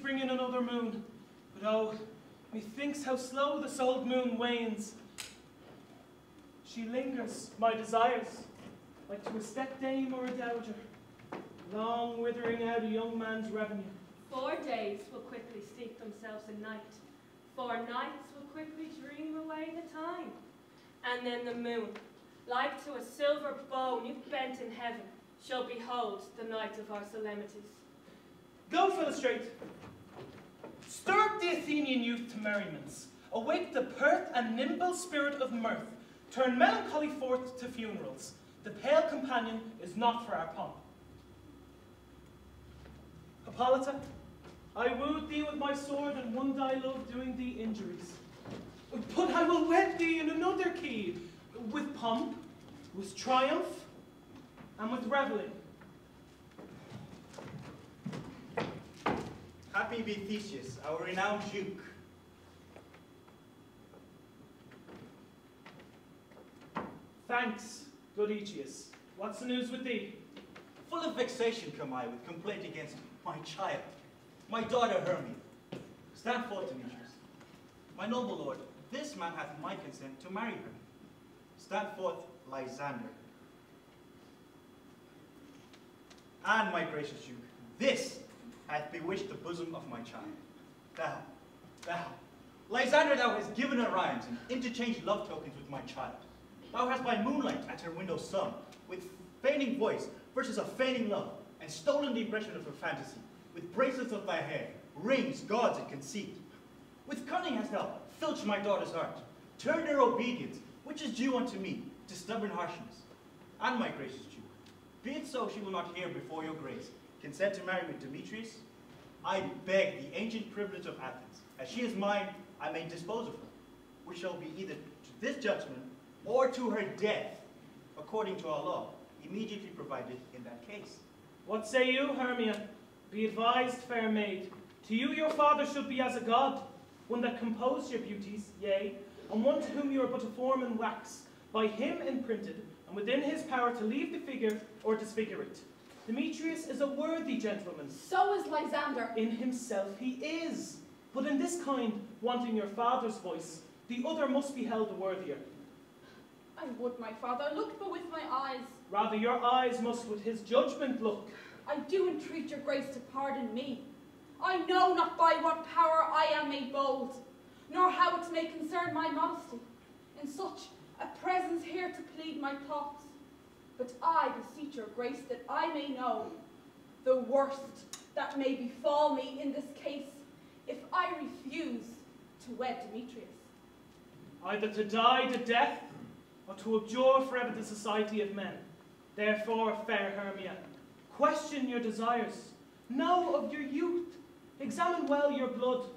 bring in another moon, but oh, methinks how slow this old moon wanes. She lingers, my desires, like to a stepdame or a dowager, long withering out a young man's revenue. 4 days will quickly steep themselves in night. 4 nights will quickly dream away the time. And then the moon, like to a silver bow new bent in heaven, shall behold the night of our solemnities. Go, Philostrate. Stir up the Athenian youth to merriments. Awake the pert and nimble spirit of mirth. Turn melancholy forth to funerals. The pale companion is not for our pomp. Hippolyta, I wooed thee with my sword and won thy love doing thee injuries. But I will wed thee in another key, with pomp, with triumph, and with revelling. Happy be Theseus, our renowned duke. Thanks, good Aegeus. What's the news with thee? Full of vexation come I with complaint against my child, my daughter Hermia. Stand forth, Demetrius. My noble lord, this man hath my consent to marry her. Stand forth, Lysander. And my gracious duke, this hath bewitched the bosom of my child. Thou, Lysander, thou hast given her rhymes and interchanged love tokens with my child. Thou hast by moonlight at her window sung, with feigning voice, verses of feigning love, and stolen the impression of her fantasy, with bracelets of thy hair, rings, gauds, and conceit. With cunning hast thou filched my daughter's heart, turned her obedience, which is due unto me, to stubborn harshness. And my gracious Duke, be it so she will not hear before your grace, consent to marry with Demetrius, I beg the ancient privilege of Athens. As she is mine, I may dispose of her, which shall be either to this judgment or to her death, according to our law, immediately provided in that case. What say you, Hermia? Be advised, fair maid. To you your father should be as a god, one that composed your beauties, yea, and one to whom you are but a form in wax, by him imprinted, and within his power to leave the figure or disfigure it. Demetrius is a worthy gentleman. So is Lysander. In himself he is. But in this kind, wanting your father's voice, the other must be held the worthier. I would, my father, look but with my eyes. Rather your eyes must with his judgment look. I do entreat your grace to pardon me. I know not by what power I am made bold, nor how it may concern my modesty, in such a presence here to plead my thoughts. But I beseech your grace that I may know the worst that may befall me in this case, if I refuse to wed Demetrius. Either to die the death, or to abjure forever the society of men. Therefore, fair Hermia, question your desires. Know of your youth. Examine well your blood.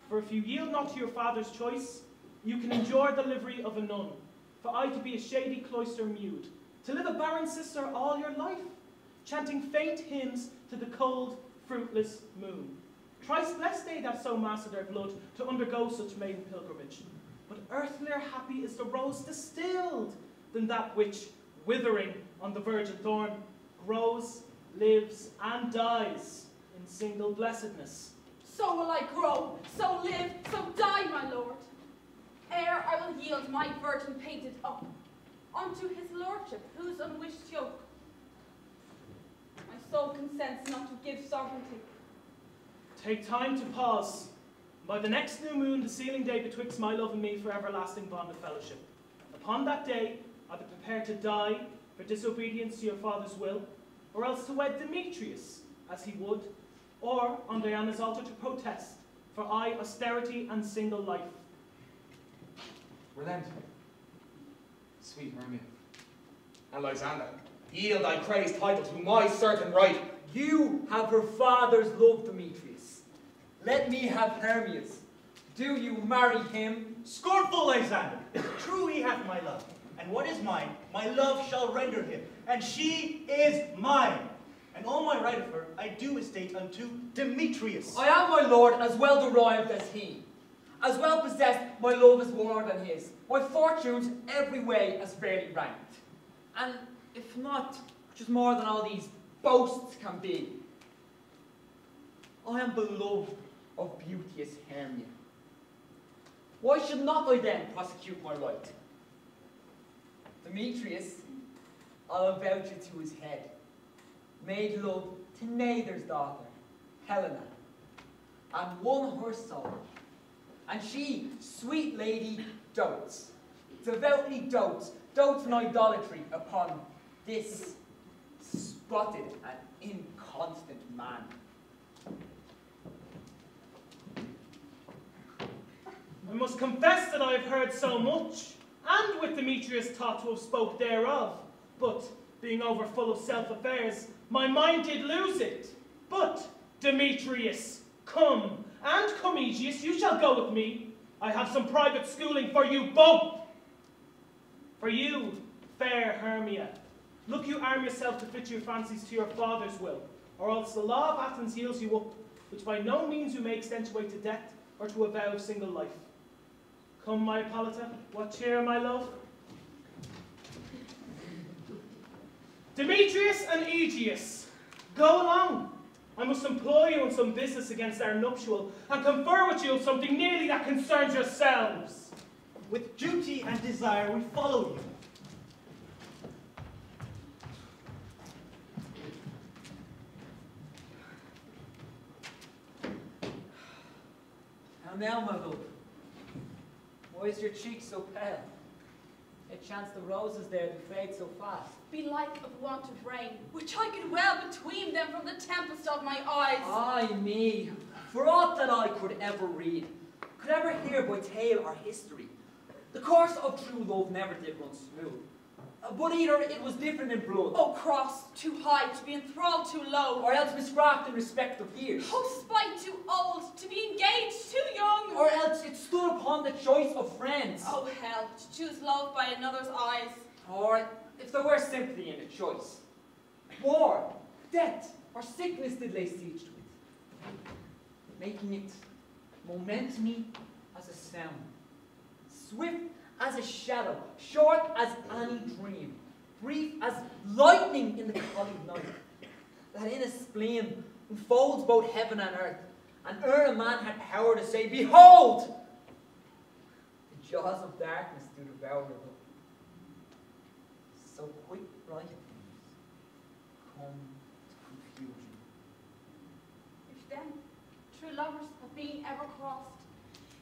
For if you yield not to your father's choice, you can endure the livery of a nun. For I to be a shady cloister mewed, to live a barren sister all your life, chanting faint hymns to the cold, fruitless moon. Thrice blessed they that so master their blood to undergo such maiden pilgrimage. But earthlier happy is the rose distilled than that which, withering on the virgin thorn, grows, lives, and dies in single blessedness. So will I grow, so live, so die, my lord, ere I will yield my virgin painted up unto his lordship, whose unwished yoke my soul consents not to give sovereignty. Take time to pause. By the next new moon, the sealing day betwixt my love and me for everlasting bond of fellowship. Upon that day, either prepare to die for disobedience to your father's will, or else to wed Demetrius, as he would, or on Diana's altar to protest for austerity and single life. Relent, sweet Hermia. And Lysander, yield thy praised title to my certain right. You have her father's love, Demetrius. Let me have Hermia's. Do you marry him? Scornful Lysander, true he hath my love, and what is mine, my love shall render him, and she is mine. And all my right of her I do estate unto Demetrius. I am, my lord, as well derived as he. As well possessed, my love is more than his. My fortunes every way as fairly ranked. And if not, which is more than all these boasts can be, I am beloved of beauteous Hermia. Why should not I then prosecute my right? Demetrius, I'll avouch it to his head, made love to Neither's daughter, Helena, and won her soul. And she, sweet lady, dotes, devoutly dotes in idolatry upon this spotted and inconstant man. I must confess that I have heard so much, and with Demetrius taught to have spoke thereof, but, being over full of self-affairs, my mind did lose it. But, Demetrius, come, and Comedius, you shall go with me. I have some private schooling for you both. For you, fair Hermia, look you arm yourself to fit your fancies to your father's will, or else the law of Athens yields you up, which by no means you may accentuate to death, or to a vow of single life. Come, my Hippolyta, what cheer, my love? Demetrius and Aegeus, go along. I must employ you on some business against our nuptial, and confer with you of something nearly that concerns yourselves. With duty and desire we follow you. And now, my love, why is your cheek so pale? It chance the roses there do fade so fast. Belike of want of rain, which I could well between them from the tempest of my eyes. Ay me, for aught that I could ever read, could ever hear by tale or history, the course of true love never did run smooth. But either it was different in blood, Oh, cross, too high to be enthralled too low, or else miscraft in respect of years, oh, spite too old to be engaged too young, or else it stood upon the choice of friends, oh hell, to choose love by another's eyes, or if there were sympathy in the choice, war, death, or sickness did lay siege to it, making it momentary as a sound, swift as a shadow, short as any dream, brief as lightning in the collied night, that in a spleen enfolds both heaven and earth, and ere a man had power to say, behold! The jaws of darkness do devour it up. So quick bright things come to confusion. if then true lovers have been ever crossed,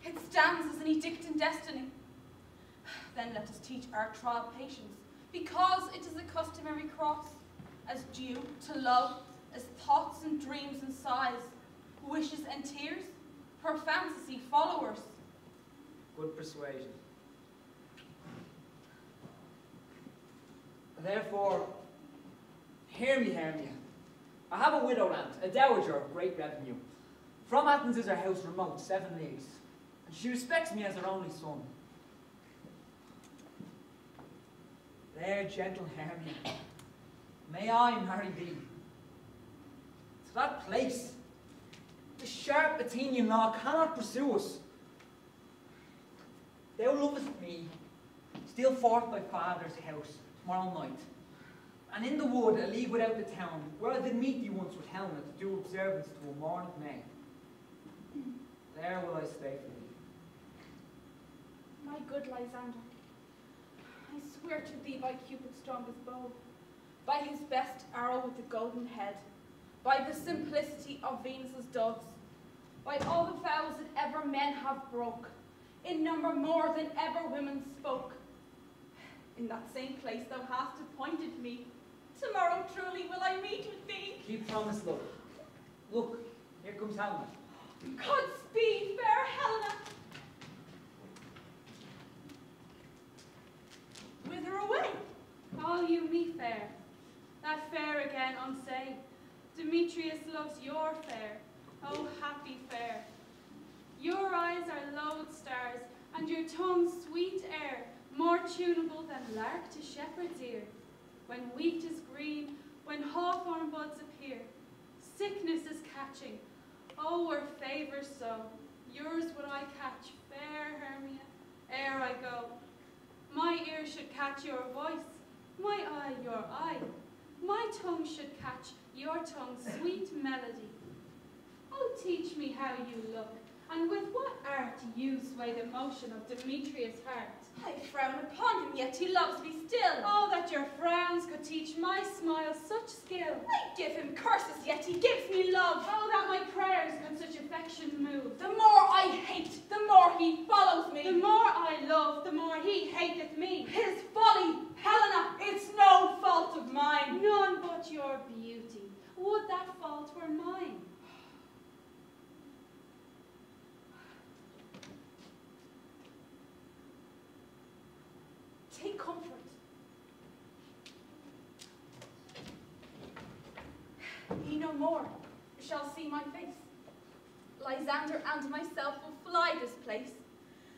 it stands as an edict in destiny. Then let us teach our trial patience, because it is a customary cross, as due to love, as thoughts and dreams and sighs, wishes and tears, per fantasy followers. Good persuasion. Therefore, hear me, Hermia. I have a widowed aunt, a dowager of great revenue. From Athens is her house remote 7 leagues, and she respects me as her only son. There, gentle Hermia, may I marry thee to that place. The sharp Athenian law cannot pursue us. Thou lovest me, steal forth thy father's house tomorrow night, and in the wood, a league without the town, where I did meet thee once with Helena to do observance to a morn of May. There will I stay for thee. My good Lysander, I swear to thee by Cupid's strongest bow, by his best arrow with the golden head, by the simplicity of Venus's doves, by all the vows that ever men have broke, in number more than ever women spoke. In that same place thou hast appointed me, tomorrow truly will I meet with thee. Keep promise, love. Look, here comes Helena. Godspeed, fair Helena. Whither away? All you me fair, that fair again unsay. Demetrius loves your fair, oh happy fair. Your eyes are lodestars, and your tongue sweet air, more tunable than lark to shepherd's ear. When wheat is green, when hawthorn buds appear, sickness is catching, oh were favour so, yours would I catch, fair Hermia, ere I go. My ear should catch your voice, my eye your eye, my tongue should catch your tongue's sweet melody. Oh, teach me how you look, and with what art you sway the motion of Demetrius' heart. I frown upon him, yet he loves me still. Oh, that your frowns could teach my smiles such skill. I give him curses, yet he gives me love. Oh, that my prayers could such affection move. The more I hate, the more he follows me. The more I love, the more he hateth me. His folly, Helena, it's no fault of mine. None but your beauty. Would that fault were mine. Take comfort. Ye no more shall see my face. Lysander and myself will fly this place.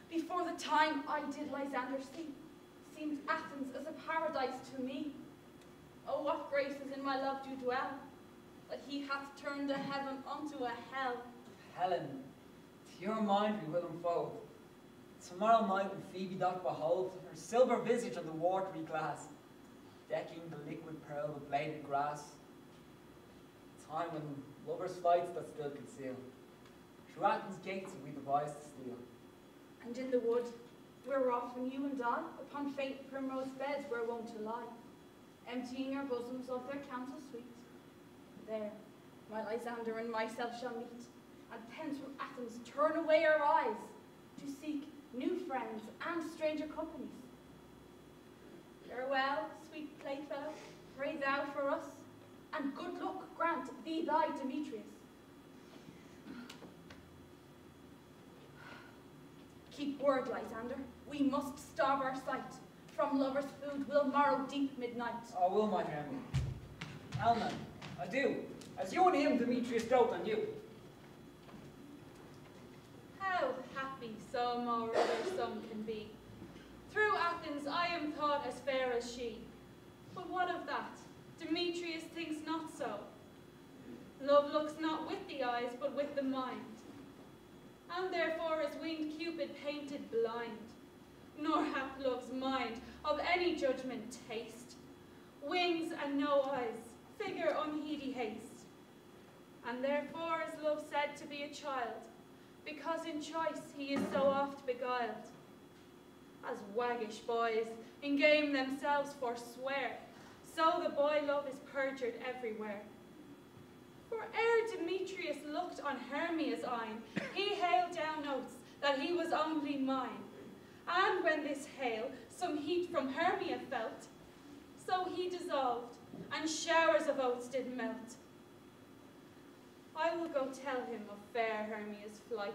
Before the time I did Lysander see, seemed Athens as a paradise to me. Oh, what graces in my love do dwell, that he hath turned a heaven unto a hell. Helen, to your mind we will unfold. Tomorrow night when Phoebe doth behold her silver visage on the watery glass, decking the liquid pearl with bladed grass. Time when lovers' flights that still conceal. Through Athens' gates we devise to steal. And in the wood, where often you and I, upon faint primrose beds were wont to lie, emptying our bosoms of their counsel sweet. There, my Lysander and myself shall meet, and thence from Athens turn away our eyes, to seek new friends and stranger companies. Farewell, sweet playfellow, pray thou for us, and good luck grant thee thy Demetrius. Keep word, Lysander, we must starve our sight. From lovers' food will morrow deep midnight. I will, my Hermia. Alma, I do, as you and him, Demetrius, dote on you. How happy some or other some can be. Through Athens I am thought as fair as she. But what of that? Demetrius thinks not so. Love looks not with the eyes, but with the mind. And therefore is winged Cupid painted blind. Nor hath love's mind of any judgment taste. Wings and no eyes, figure unheedy haste. And therefore is love said to be a child, because in choice he is so oft beguiled. As waggish boys in game themselves forswear, so the boy love is perjured everywhere. For ere Demetrius looked on Hermia's eyne, he hailed down oaths that he was only mine. And when this hail some heat from Hermia felt, so he dissolved, and showers of oaths did melt. I will go tell him of fair Hermia's flight.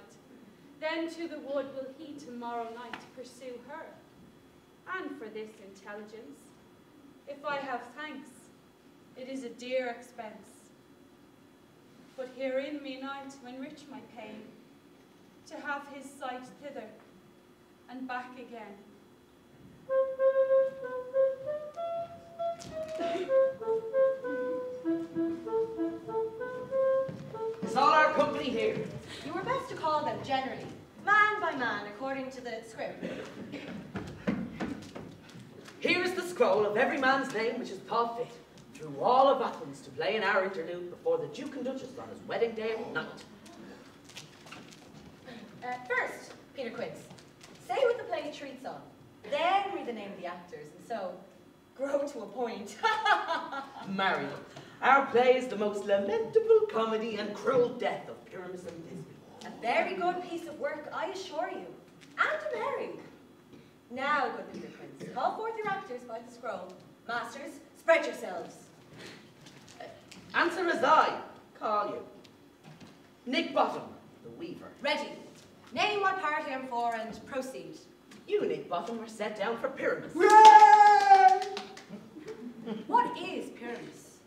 Then to the wood will he tomorrow night pursue her. And for this intelligence, if I have thanks, it is a dear expense. But herein me night enrich my pain, to have his sight thither and back again. Is all our company here? You were best to call them generally, man by man, according to the script. Here is the scroll of every man's name which is thought fit, through all of Athens, to play in our interlude before the Duke and Duchess on his wedding day at night. First, Peter Quince, say what the play treats on, then read the name of the actors, and so grow to a point. Marion, our play is the most lamentable comedy and cruel death of Pyramus and Thisbe. A very good piece of work, I assure you, and merry. Now, good Peter Quince, call forth your actors by the scroll. Masters, spread yourselves. Answer as I call you. Nick Bottom, the weaver. Ready. Name what part I am for and proceed. You, Nick Bottom, are set down for Pyramus. What is Pyramus?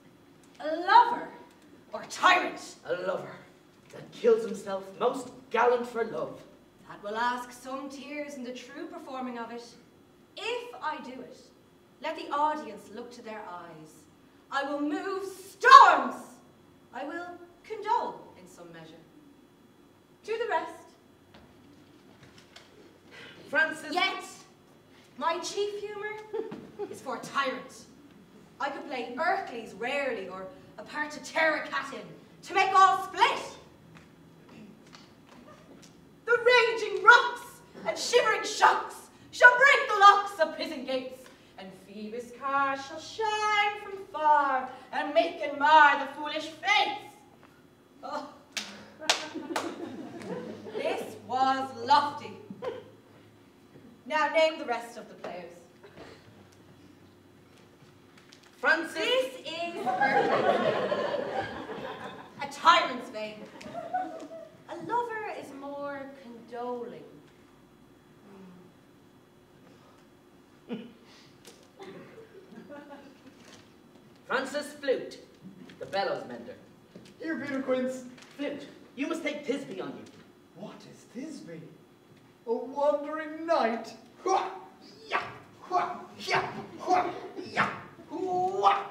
A lover or a tyrant? A lover that kills himself most gallant for love. That will ask some tears in the true performing of it. If I do it, let the audience look to their eyes. I will move storms. I will condole in some measure. To the rest. Francis. Yet, my chief humour is for a tyrant. I could play Ercles rarely, or a part to tear a cat in, to make all split. shocks shall break the locks of prison gates, and Phoebus' car shall shine from far, and make and mar the foolish fates. Oh. This was lofty. Now name the rest of the players. Francis. This is a tyrant's vein. A lover is more condoling. Francis Flute, the bellows mender. Here, Peter Quince. Flute, you must take Thisbe on you. What is Thisbe? A wandering knight. Hua! Ya! Hua! Ya! Hua! Ya! Hua!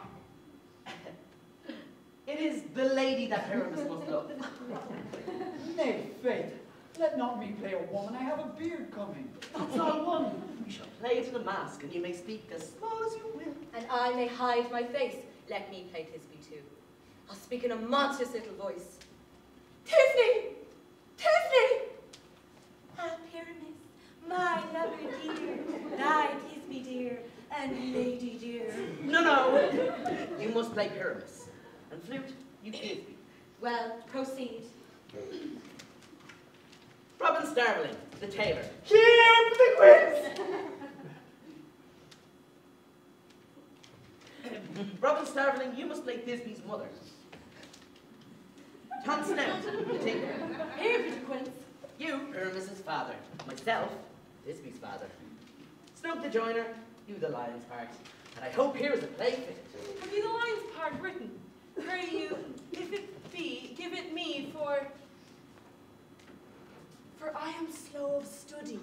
It is the lady that Pyramus must love. Nay, faith, let not me play a woman. I have a beard coming. That's all one. We shall play to the mask, and you may speak as small as you will. And I may hide my face. Let me play Thisbe too. I'll speak in a monstrous little voice. Thisbe! Thisbe! Ah, Pyramus, my lover dear, thy Thisbe dear, and lady dear. No. You must play Pyramus. And Flute, you Thisbe. Well, proceed. Robin Starveling, the tailor. Here, the Quince! Robin Starveling, you must play Thisbe's mother. Tom Snout, the tinker. Here, Peter Quince. You, Pyramus's father. Myself, Thisbe's father. Snout the joiner, you the lion's part. And I hope here is a play fitted. Have you the lion's part written? Pray you, if it be, give it me, for I am slow of study.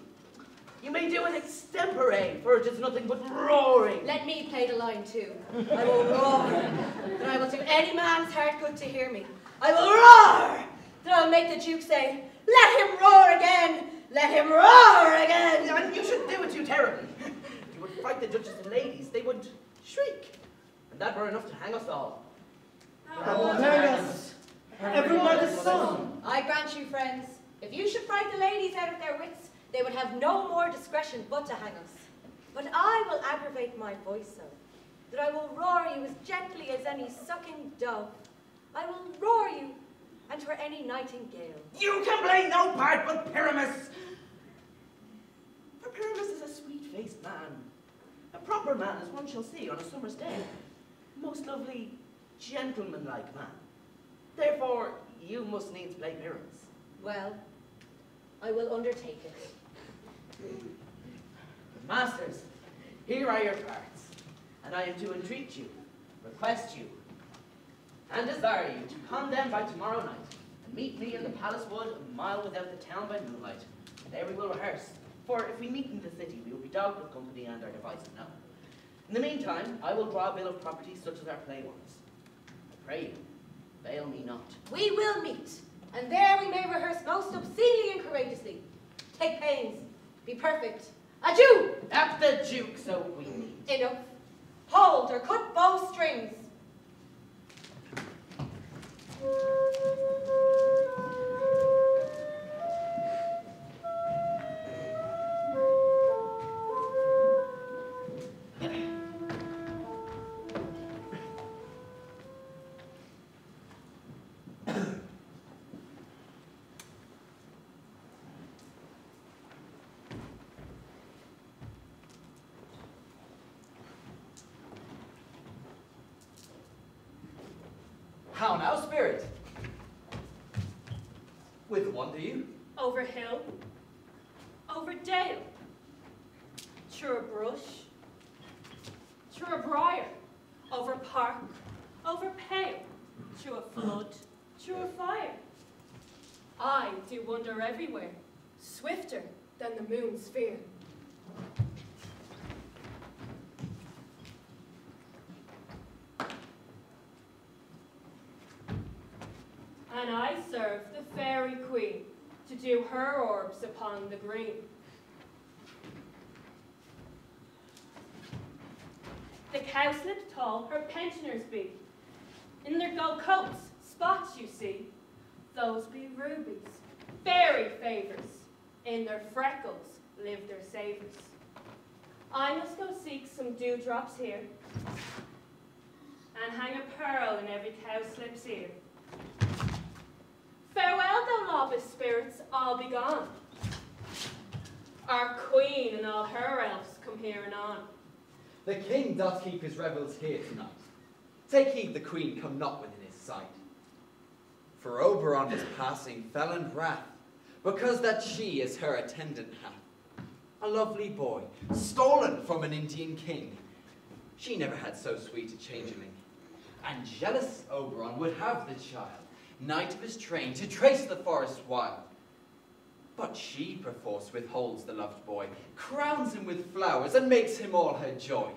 You may do an extempore, for it is nothing but roaring. Let me play the line too. I will roar, and I will do any man's heart good to hear me. I will roar, that I will make the Duke say, let him roar again, let him roar again. And you should do it too terribly. You would fright the judges and ladies, they would shriek. And that were enough to hang us all. Hang us, every by the sun. I grant you, friends, if you should fright the ladies out of their wits, they would have no more discretion but to hang us. But I will aggravate my voice so, that I will roar you as gently as any sucking dove. I will roar you, and for any nightingale. You can play no part but Pyramus. For Pyramus is a sweet-faced man. A proper man as one shall see on a summer's day. Most lovely, gentlemanlike man. Therefore, you must needs play Pyramus. Well, I will undertake it. Masters, here are your parts, and I am to entreat you, request you, and desire you to come then by tomorrow night, and meet me in the palace wood a mile without the town by moonlight. There we will rehearse, for if we meet in the city, we will be dogged with company and our devices known. In the meantime, I will draw a bill of property such as our play wants. I pray you, fail me not. We will meet, and there we may rehearse most obscenely and courageously. Take pains, be perfect. Adieu! At the Duke, so we meet. Enough. Hold or cut bowstrings. How now, spirit? Whither wander you? Over hill, over dale, through a brush, through a briar, over park, over pale, through a flood, through a fire. I do wander everywhere, swifter than the moon's sphere. And I serve the fairy queen to do her orbs upon the green. The cowslip tall her pensioners be. In their gold coats, spots you see, those be rubies, fairy favours. In their freckles, live their savours. I must go seek some dewdrops here, and hang a pearl in every cowslip's ear. Farewell, thou lawless spirits, all be gone. Our queen and all her elves come here and on. The king doth keep his revels here tonight. Take heed the queen come not within his sight. For Oberon is passing fell and wrath, because that she is her attendant hath. A lovely boy, stolen from an Indian king. She never had so sweet a changeling. And jealous Oberon would have the child, knight of his train, to trace the forest wild. But she perforce withholds the loved boy, crowns him with flowers, and makes him all her joy.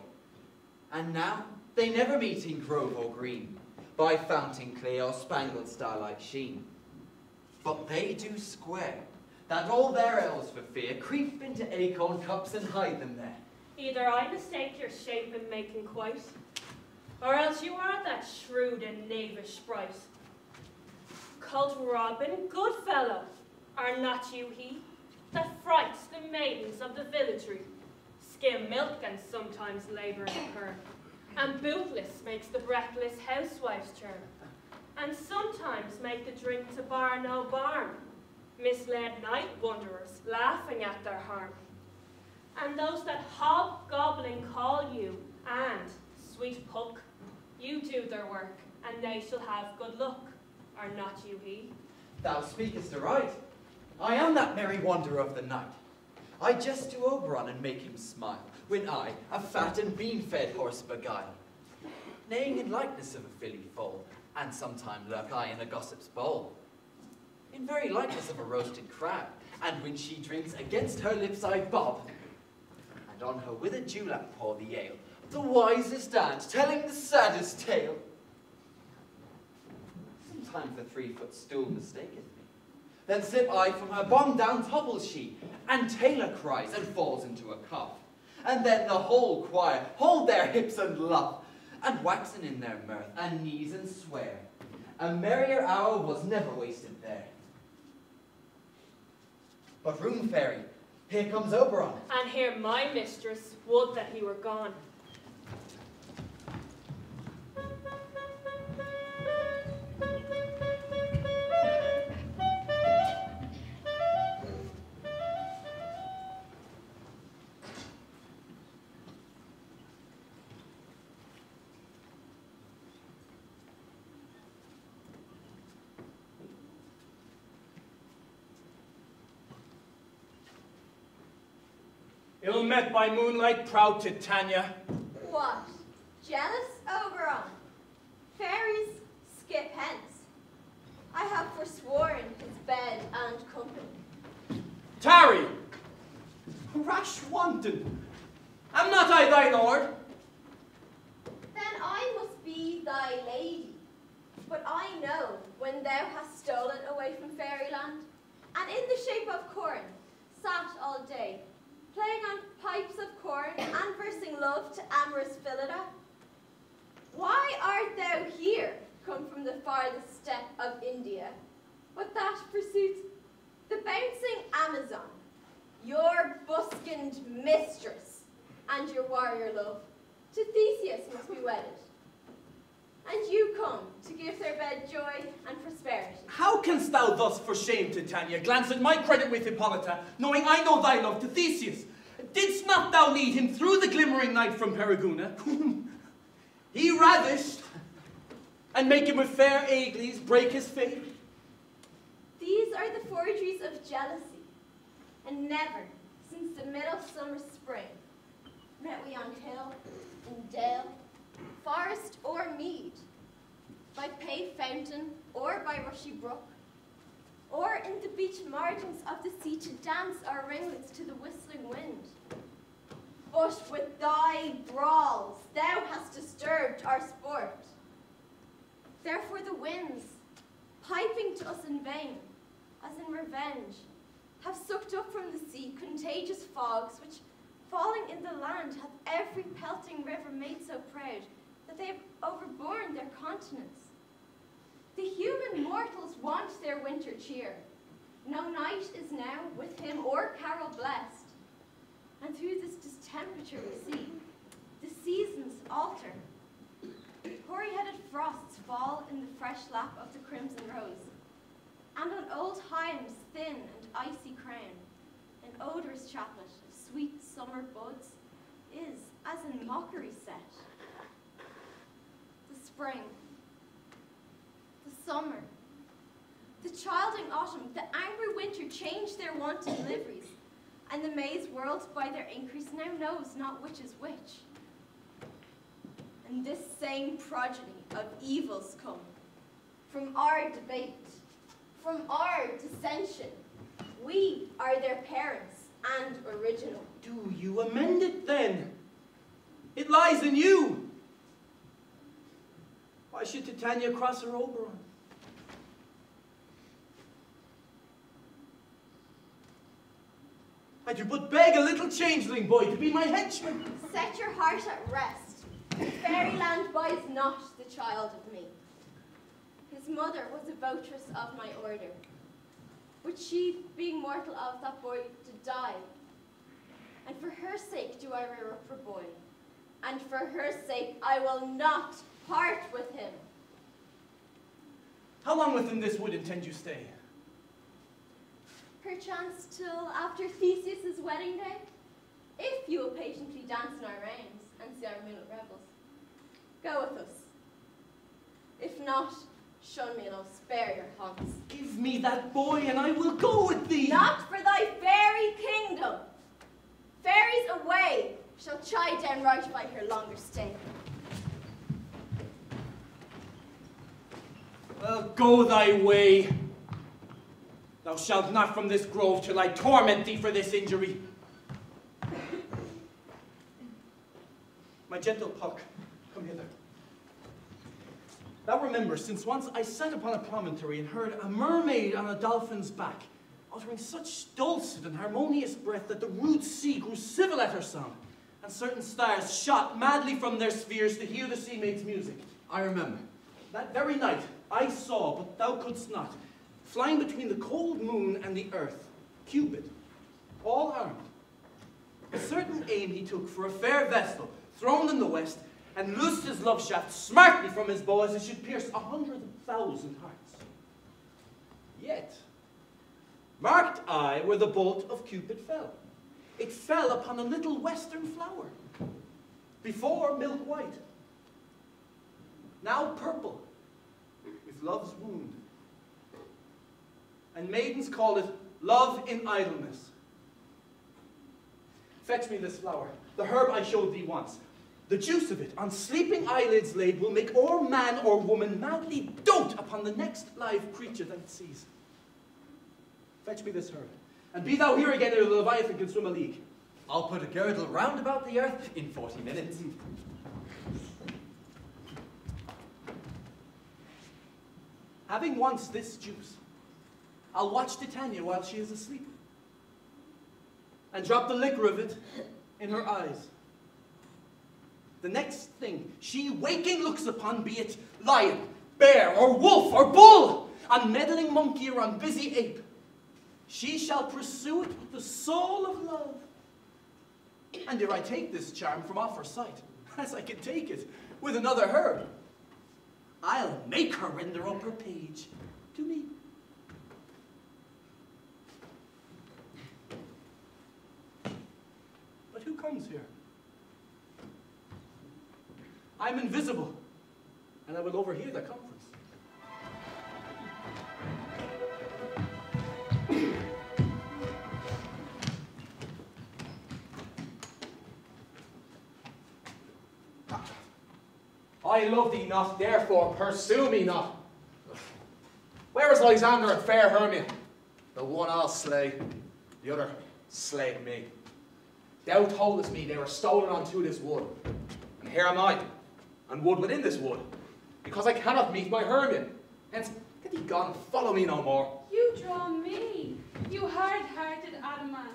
And now they never meet in grove or green, by fountain clear or spangled starlight sheen. But they do square, that all their elves for fear creep into acorn cups and hide them there. Either I mistake your shape in making quite, or else you are that shrewd and knavish sprite. Colt Robin, good fellow, are not you he, that frights the maidens of the villagery, skim milk and sometimes labour in kern, and bootless makes the breathless housewives churn, and sometimes make the drink to bar no barn, misled night wanderers laughing at their harm. And those that hobgoblin call you, and, sweet puck, you do their work, and they shall have good luck, are not you he? Thou speakest aright. I am that merry wanderer of the night. I jest to Oberon and make him smile, when I a fat and bean-fed horse beguile, neighing in likeness of a filly foal, and sometime lurk I in a gossip's bowl, in very likeness of a roasted crab, and when she drinks, against her lips I bob, and on her withered dewlap pour the ale, the wisest aunt telling the saddest tale. Sometimes the 3-foot stool mistaketh me. Then slip I from her bong down topples she, and Taylor cries and falls into a cough. And then the whole choir hold their hips and laugh, and waxen in their mirth, and neeze and swear. A merrier hour was never wasted there. But room fairy, here comes Oberon. And here my mistress would that he were gone. Ill met by moonlight, proud Titania. What? Jealous Oberon? Fairies skip hence. I have forsworn his bed and company. Tarry! Rash wanton! Am not I thy lord? Then I must be thy lady. But I know when thou hast stolen away from fairyland, and in the shape of corn, sat all day, playing on pipes of corn and versing love to amorous Phillida. Why art thou here, come from the farthest steppe of India, but that pursuit, the bouncing Amazon, your buskined mistress, and your warrior love, to Theseus must be wedded. And you come to give their bed joy and prosperity. How canst thou thus for shame, Titania, glance at my credit with Hippolyta, knowing I know thy love to Theseus? Didst not thou lead him through the glimmering night from Periguna, whom he ravished, and make him with fair Agles break his faith? These are the forgeries of jealousy, and never, since the middle summer spring, met we on hill, in dale, forest or mead, by paved fountain or by rushy brook, or in the beach margins of the sea to dance our ringlets to the whistling wind. But with thy brawls thou hast disturbed our sport. Therefore the winds, piping to us in vain, as in revenge, have sucked up from the sea contagious fogs, which, falling in the land, hath every pelting river made so proud that they have overborne their continents. The human mortals want their winter cheer. No night is now with him or carol blessed, And through this distemperature we see the seasons alter. Hoary-headed frosts fall in the fresh lap of the crimson rose, and on old Higham's thin and icy crown, an odorous chaplet of sweet summer buds is, as in mockery set. The spring, the summer, the childing autumn, the angry winter change their wonted liveries, and the maize world by their increase now knows not which is which. And this same progeny of evils come from our debate, from our dissension. We are their parents and original. Do you amend it then? It lies in you. Why should Titania cross her Oberon? I do but beg a little changeling boy to be my henchman. Set your heart at rest. Fairyland buys not the child of me. His mother was a votress of my order, but she, being mortal of that boy, did die. And for her sake do I rear up her boy, and for her sake I will not part with him. How long within this wood intend you stay? Perchance till after Theseus's wedding day, if you will patiently dance in our reigns and see our moonlit revels. Go with us. If not, shun me and I'll spare your haunts. Give me that boy and I will go with thee. Not for thy fairy kingdom. Fairies away shall chide down right by her longer stay. Well, go thy way. Thou shalt not from this grove till I torment thee for this injury. My gentle Puck, come hither. Thou remember, since once I sat upon a promontory and heard a mermaid on a dolphin's back, uttering such dulcet and harmonious breath that the rude sea grew civil at her song, and certain stars shot madly from their spheres to hear the sea maid's music. I remember. That very night I saw, but thou couldst not, flying between the cold moon and the earth, Cupid, all armed. A certain aim he took for a fair vestal, throned in the west, and loosed his love shaft smartly from his bow as it should pierce 100,000 hearts. Yet, marked I where the bolt of Cupid fell. It fell upon a little western flower, before milk white, now purple, with love's wound. And maidens call it love in idleness. Fetch me this flower, the herb I showed thee once. The juice of it, on sleeping eyelids laid, will make or man or woman madly dote upon the next live creature that it sees. Fetch me this herb, and be thou here again ere the Leviathan can swim a league. I'll put a girdle round about the earth in 40 minutes. Having once this juice, I'll watch Titania while she is asleep, and drop the liquor of it in her eyes. The next thing she waking looks upon, be it lion, bear, or wolf, or bull, on meddling monkey or on busy ape, she shall pursue it with the soul of love. And ere I take this charm from off her sight, as I can take it with another herb, I'll make her render up her page to me. But who comes here? I'm invisible, and I will overhear the conference. I love thee not, therefore pursue me not. Where is Lysander and fair Hermia? The one I'll slay, the other slay me. Thou toldest me they were stolen unto this wood, and here am I, and wood within this wood, because I cannot meet my Hermia. Hence, get thee gone, follow me no more. You draw me, you hard-hearted adamant,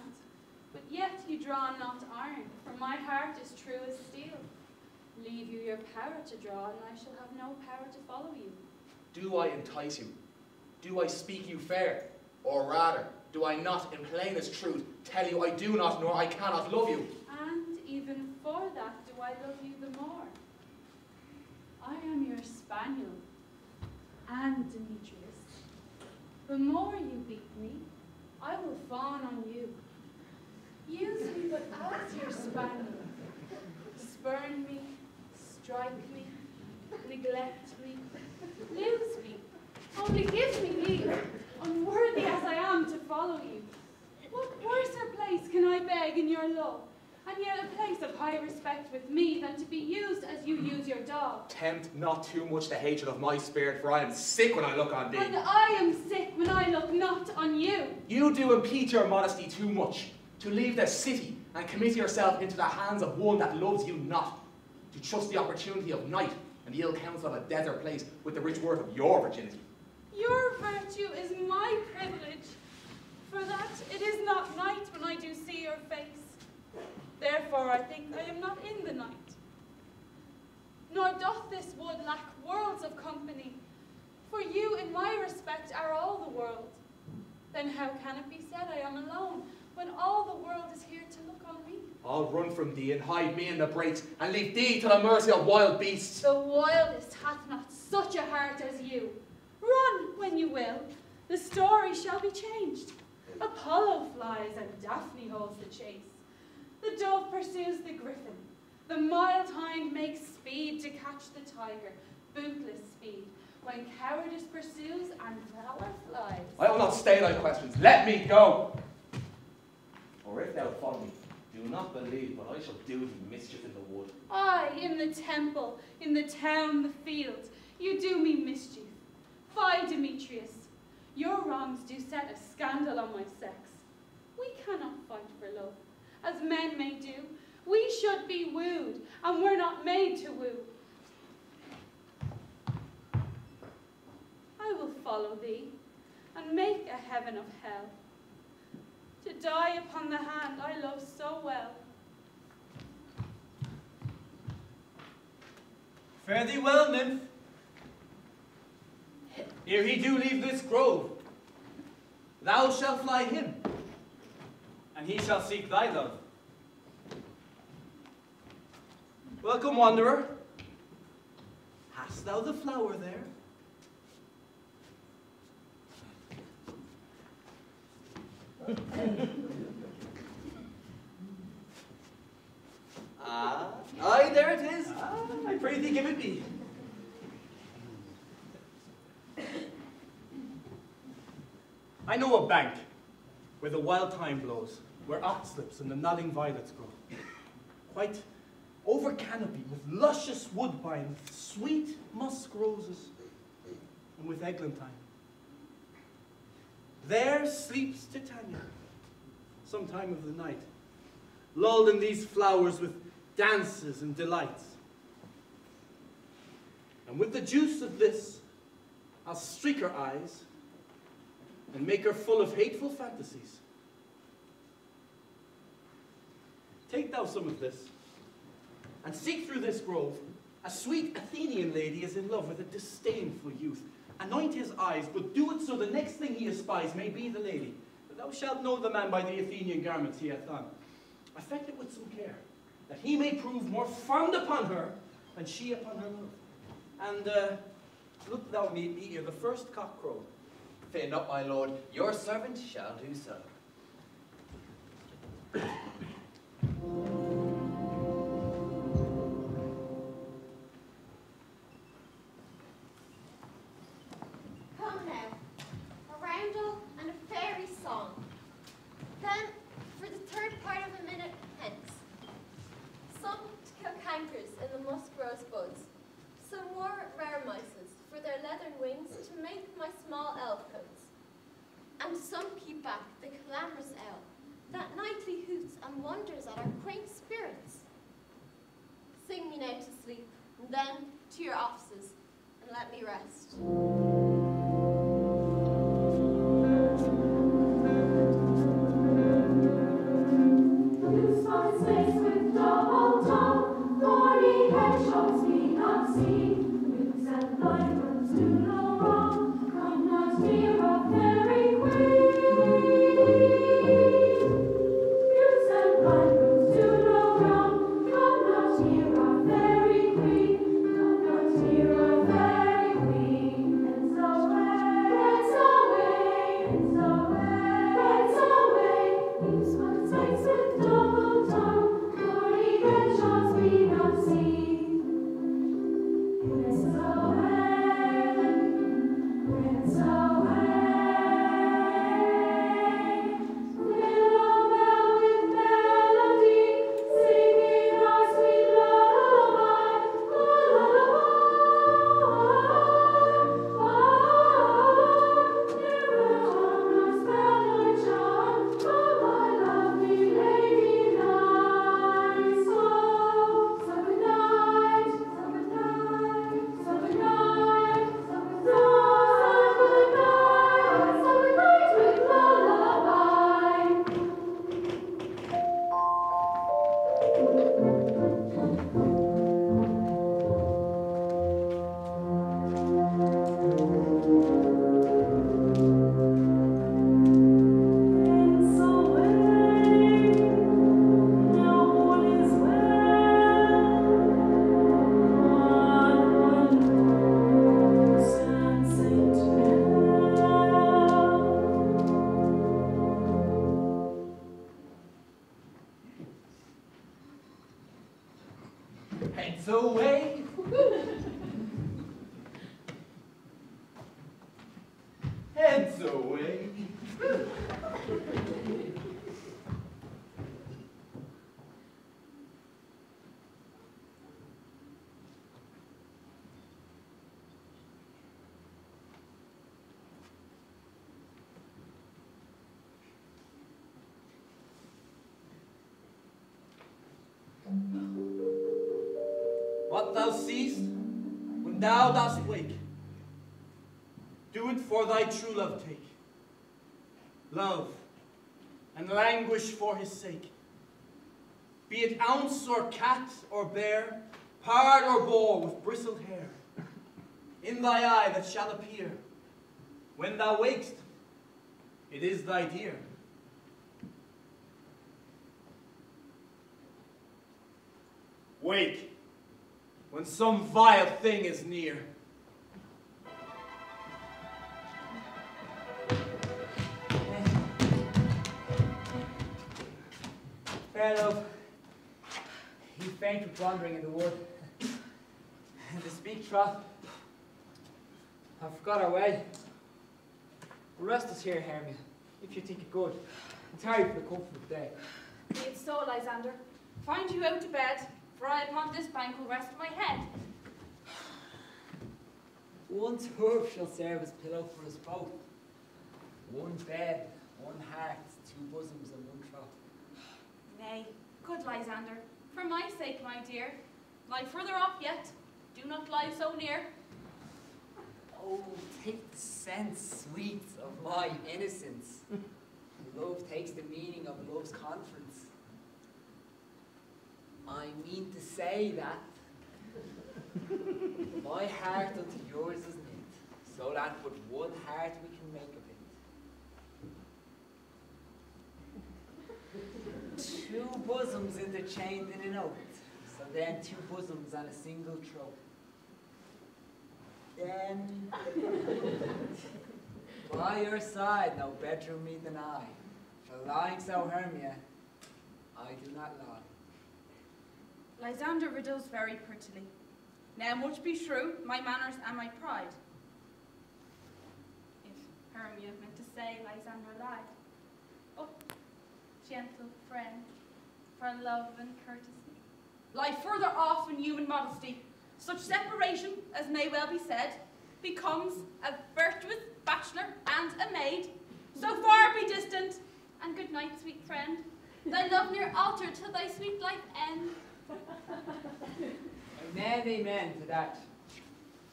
but yet you draw not iron, for my heart is true as steel. Leave you your power to draw, and I shall have no power to follow you. Do I entice you? Do I speak you fair? Or rather, Do I not, in plainest truth, tell you I do not nor I cannot love you? And even for that do I love you the more. I am your spaniel, and Demetrius. The more you beat me, I will fawn on you. Use me but as your spaniel. Spurn me, strike me, neglect me, lose me. Only give me leave, unworthy as I am to follow you. What worser place can I beg in your love, and yet a place of high respect with me than to be used as you use your dog? Tempt not too much the hatred of my spirit, for I am sick when I look on thee. And I am sick when I look not on you. You do impede your modesty too much, to leave the city and commit yourself into the hands of one that loves you not, to trust the opportunity of night and the ill counsel of a desert place with the rich worth of your virginity. Your virtue is my privilege, for that it is not night when I do see your face. Therefore I think I am not in the night. Nor doth this wood lack worlds of company, for you in my respect are all the world. Then how can it be said I am alone, when all the world is here to look on me? I'll run from thee and hide me in the brakes, and leave thee to the mercy of wild beasts. The wildest hath not such a heart as you. Run when you will, the story shall be changed. Apollo flies and Daphne holds the chase. The dove pursues the griffin. The mild hind makes speed to catch the tiger, bootless speed, when cowardice pursues and valor flies. I will not stay thy questions. Let me go. Or if thou follow me, do not believe but I shall do thee mischief in the wood. I, in the temple, in the town, the field, you do me mischief. Fie, Demetrius, your wrongs do set a scandal on my sex. We cannot fight for love, as men may do. We should be wooed, and we're not made to woo. I will follow thee, and make a heaven of hell, to die upon the hand I love so well. Fare thee well, nymph. Ere he do leave this grove, thou shalt fly him, and he shall seek thy love. Welcome, wanderer. Hast thou the flower there? Aye, there it is. I pray thee give it me. I know a bank where the wild thyme blows, where oxlips and the nodding violets grow, quite over canopy with luscious woodbine, with sweet musk roses, and with eglantine. There sleeps Titania, some time of the night, lulled in these flowers with dances and delights. And with the juice of this, I'll streak her eyes and make her full of hateful fantasies. Take thou some of this, and seek through this grove. A sweet Athenian lady is in love with a disdainful youth. Anoint his eyes, but do it so the next thing he espies may be the lady. Thou shalt know the man by the Athenian garments he hath on. Affect it with some care, that he may prove more fond upon her than she upon her love. And look thou meet me ere the first cock crow. Fear not, my lord, your servant shall do so. Come now, a roundel and a fairy song. Then, for the third part of a minute hence, some to kill cankers in the musk rose buds, some more rare mices for their leathern wings to make my small elf coats, and some keep back the clamorous owl that nightly hoots and wonders at our quaint spirits. Sing me now to sleep, and then to your offices, and let me rest. Do no wrong, come not near a fairy queen. Hence away. Hence away. What thou seest, when thou dost wake, do it for thy true love take. Love, and languish for his sake. Be it ounce or cat or bear, pard or boar with bristled hair, in thy eye that shall appear, when thou wakest, it is thy dear. Wake, when some vile thing is near. Fair love, you faint with wandering in the wood. And to speak troth, I forgot our way. Rest us here, Hermia, if you think it good, and tarry for the comfort of the day. Be it so, Lysander. Find you out to bed, for I upon this bank will rest my head. One turf shall serve as pillow for us both. One bed, one heart, two bosoms, and one trough. Nay, good Lysander, for my sake, my dear, lie further off yet. Do not lie so near. Oh, take the sense, sweet, of my innocence. Love takes the meaning of love's conference. I mean to say that my heart unto yours is knit, so that but one heart we can make of it. Two bosoms interchained in an oath, so then two bosoms and a single throat. Then, by your side, no better me than I. For lying so, Hermia, I do not lie. Lysander riddles very prettily. Now much be true, my manners and my pride. If Hermia meant to say Lysander lied. Oh, gentle friend, for love and courtesy, lie further off in human modesty. Such separation, as may well be said, becomes a virtuous bachelor and a maid. So far be distant, and good night, sweet friend. Thy love near altar till thy sweet life end. Amen, amen to that.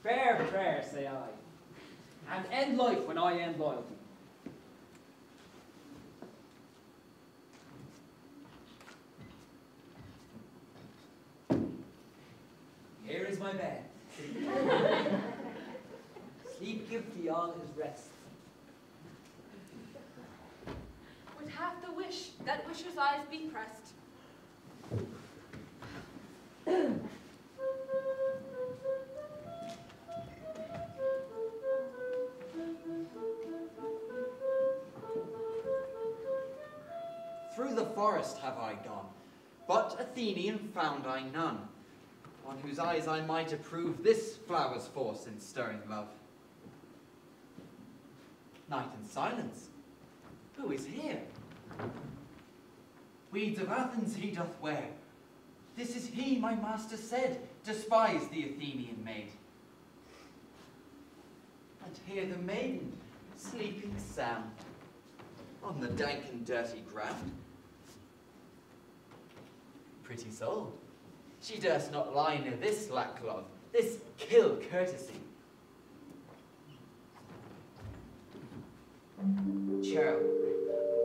Fair prayer, say I, and end life when I end loyalty. Here is my bed. Sleep give thee all his rest. Would have the wish that wisher's eyes be pressed. forest have I gone, but Athenian found I none, on whose eyes I might approve this flower's force in stirring love. Night and silence, who is here? Weeds of Athens he doth wear. This is he, my master said, despised the Athenian maid. And here the maiden, sleeping sound, on the dank and dirty ground. Pretty soul, she durst not lie near this lack love, this kill courtesy. Churl,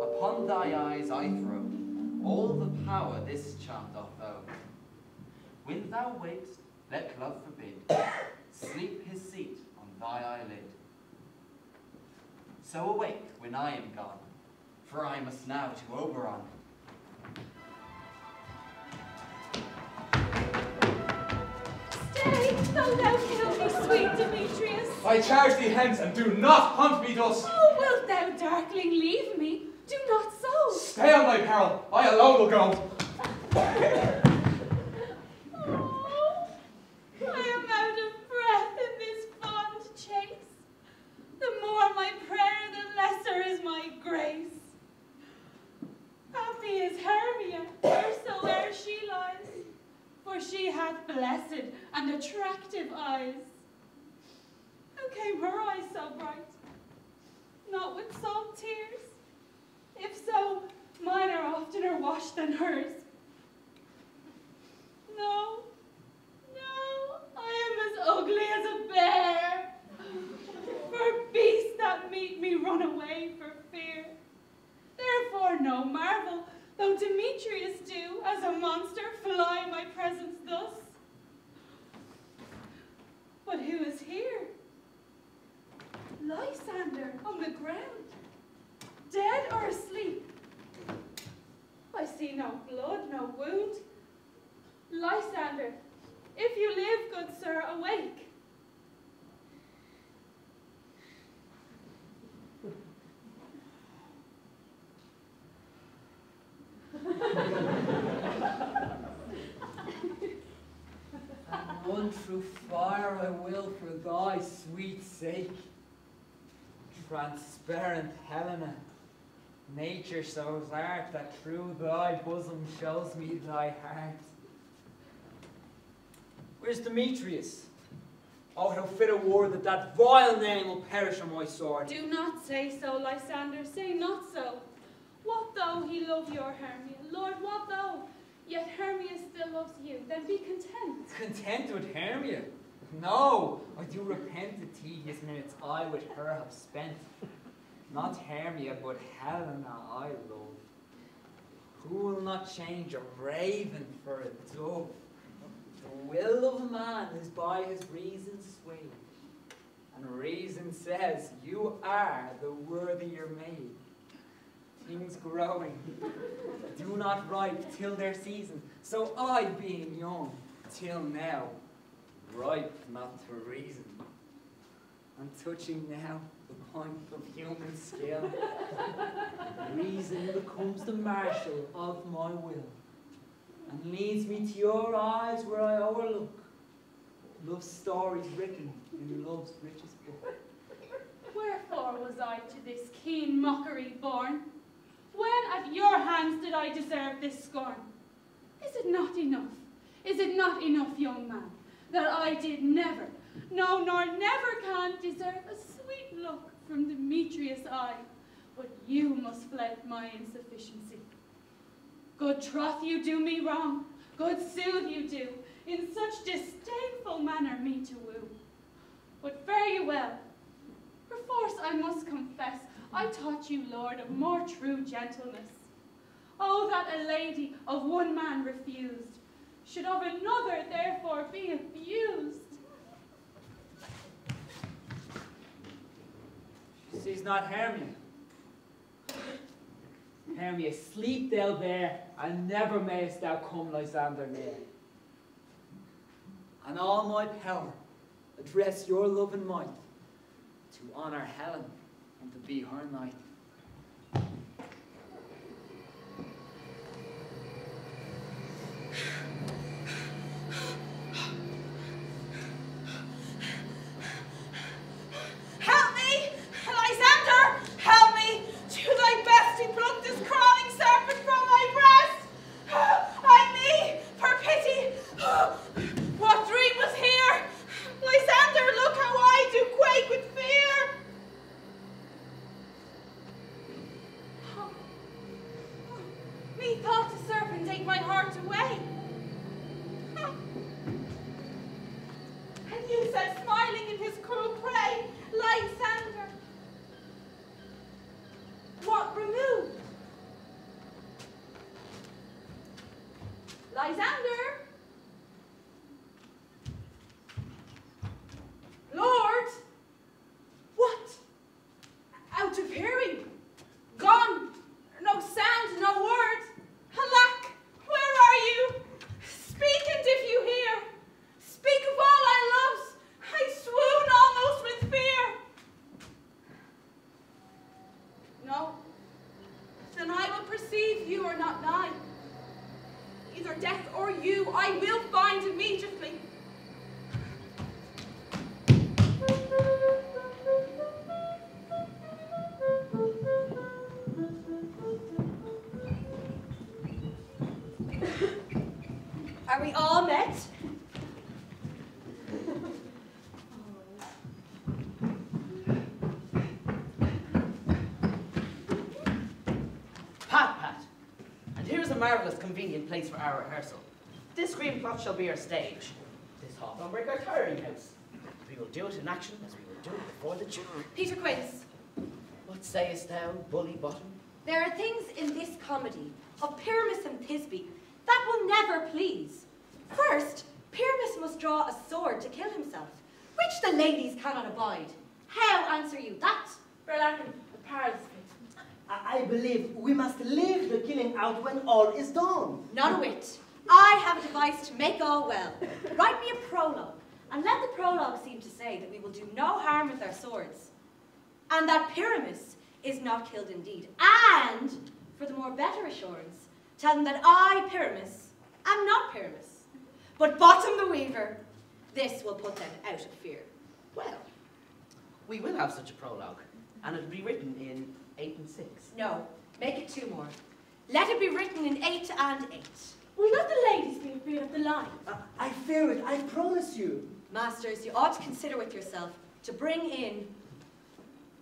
upon thy eyes I throw all the power this charm doth owe. When thou wakest, let love forbid sleep his seat on thy eyelid. So awake when I am gone, for I must now to Oberon. Stay, though thou kill me, sweet Demetrius. I charge thee hence, and do not hunt me thus. Oh, wilt thou, darkling, leave me? Do not so. Stay on thy peril, I alone will go. Oh, I am out of breath in this fond chase. The more my prayer, the lesser is my grace. Happy is Hermia, wheresoe'er she lies, for she hath blessed and attractive eyes. How came her eyes so bright? Not with salt tears? If so, mine are oftener washed than hers. No, no, I am as ugly as a bear. For beasts that meet me run away for fear. Therefore no marvel, though Demetrius do, as a monster, fly my presence thus. But who is here? Lysander on the ground, dead or asleep. I see no blood, no wound. Lysander, if you live, good sir, awake. And run through fire I will for thy sweet sake. Transparent Helena, nature so art that through thy bosom shows me thy heart. Where's Demetrius? Oh, how fit a word that that vile name will perish on my sword. Do not say so, Lysander, say not so. What though he love your Hermia? Lord, what though? Yet Hermia still loves you, then be content. Content with Hermia? No, I do repent the tedious minutes I with her have spent. Not Hermia, but Helena I love. Who will not change a raven for a dove? The will of a man is by his reason swayed. And reason says you are the worthier maid. Things growing do not ripe till their season, so I, being young, till now, ripe not to reason. And touching now the point of human skill, reason becomes the marshal of my will, and leads me to your eyes where I overlook love stories written in love's richest book. Wherefore was I to this keen mockery born? When at your hands did I deserve this scorn? Is it not enough? Is it not enough, young man, that I did never, no, nor never can deserve a sweet look from Demetrius' eye, but you must flout my insufficiency. Good troth you do me wrong, good sooth you do, in such disdainful manner me to woo. But fare you well, perforce I must confess, I taught you, Lord, of more true gentleness. Oh, that a lady of one man refused, should of another therefore be abused. She sees not Hermia. Hermia, sleep thou there, and never mayest thou come Lysander near. And all my power address your love and might to honour Helen and to be her knight. find immediately. Are we all met? Pat. And here's a marvellous convenient place for our rehearsal. This green plot shall be our stage. This hawthorn brick our tiring house. We will do it in action as we will do it before the jury. Peter Quince, What sayest thou, bully bottom? there are things in this comedy of Pyramus and Thisbe that will never please. First, Pyramus must draw a sword to kill himself, which the ladies cannot abide. How answer you that? Berlacan, Paris. I believe we must leave the killing out when all is done. Not a whit. I have a device to make all well. Write me a prologue, and let the prologue seem to say that we will do no harm with our swords, and that Pyramus is not killed indeed. And, for the more better assurance, tell them that I, Pyramus, am not Pyramus, but Bottom the Weaver. This will put them out of fear. Well, we will have such a prologue, and it will be written in 8 and 6. No, make it 2 more. Let it be written in 8 and 8. Will not the ladies be afraid of the line? I fear it, I promise you. Masters, you ought to consider with yourself to bring in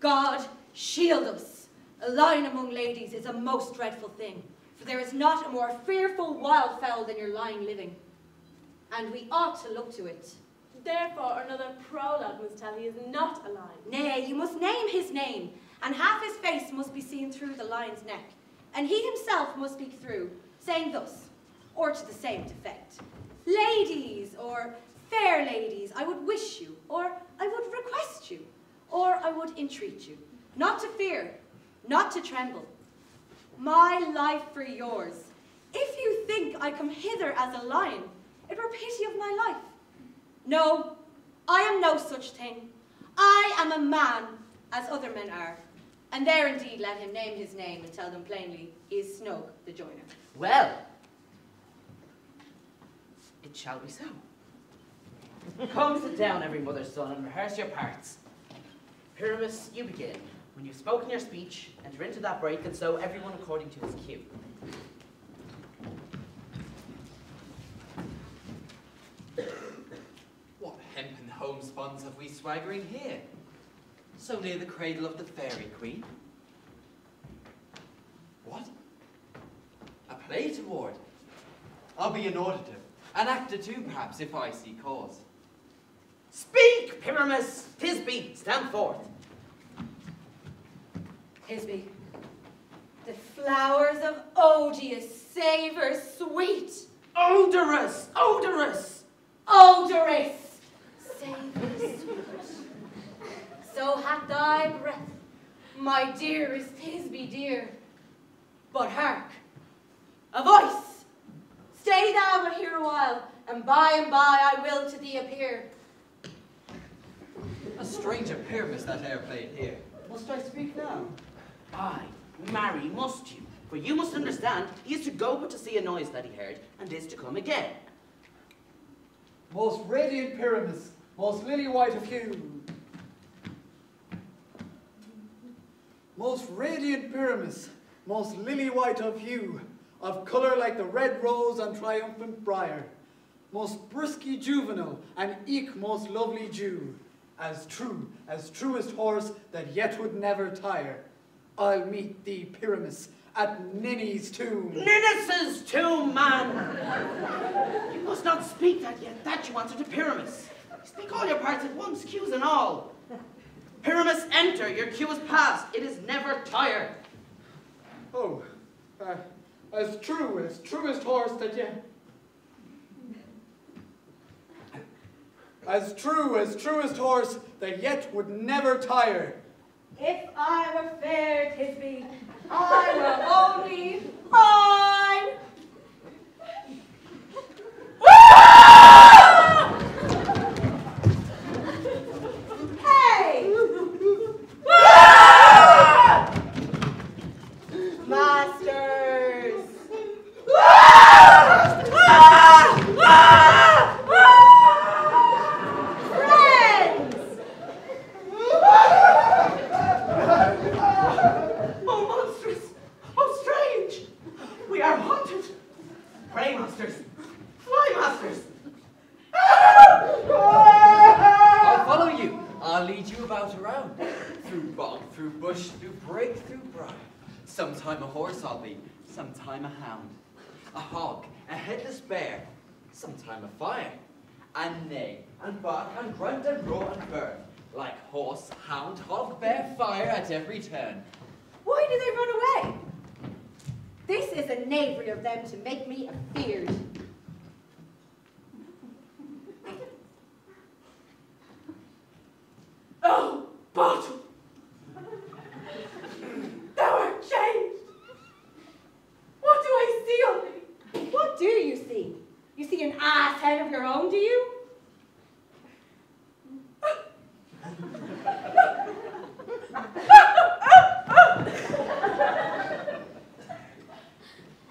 God shield us. A line among ladies is a most dreadful thing, for there is not a more fearful wild fowl than your lying living. And we ought to look to it. Therefore, another prologue must tell he is not a lion. Nay, you must name his name, and half his face must be seen through the lion's neck, and he himself must speak through, saying thus, or to the same effect. Ladies, or fair ladies, I would wish you, or I would request you, or I would entreat you, not to fear, not to tremble. My life for yours. If you think I come hither as a lion, it were pity of my life. No, I am no such thing. I am a man, as other men are. And there indeed let him name his name and tell them plainly he is Snug the joiner. Well, it shall be so. Come sit down, every mother's son, and rehearse your parts. Pyramus, you begin. When you've spoken your speech, enter into that break, and so everyone according to his cue. What hempen homespuns have we swaggering here? So near the cradle of the fairy queen? What? A play toward? I'll be an auditor, an actor too, perhaps, if I see cause. Speak, Pyramus! Thisbe, stand forth. Thisbe, the flowers of odious savour sweet. Odorous! Odorous! Odorous! Savour sweet. So hath thy breath, my dearest Thisbe dear. But hark, a voice! Stay thou but here a while, and by I will to thee appear. A stranger Pyramus that e'er played here. Must I speak now? Aye, marry, must you? For you must understand, he is to go but to see a noise that he heard, and is to come again. Most radiant Pyramus, most lily white of hue. Most radiant Pyramus, most lily white of hue, of colour like the red rose on triumphant briar, most brisky juvenile, and eke most lovely Jew, as truest horse that yet would never tire. I'll meet thee, Pyramus, at Ninny's tomb. Ninnis's tomb, man! You must not speak that yet, that you answer to Pyramus. Speak all your parts at once, cues and all. Pyramus, enter, your cue is past, it is never tired. Oh, as truest horse that yet... As truest horse that yet would never tire. If I were fair, Thisbe, I were only mine. Hey! Masters! I'll lead you about around, through bog, through bush, through brake, through briar. Sometime a horse I'll be, sometime a hound, a hog, a headless bear, sometime a fire, and neigh, and bark, and grunt, and roar, and burn, like horse, hound, hog, bear, fire at every turn. Why do they run away? This is a knavery of them to make me afeard. Oh, bottle! Thou art changed! What do I see on thee? What do you see? You see an ass head of your own, do you?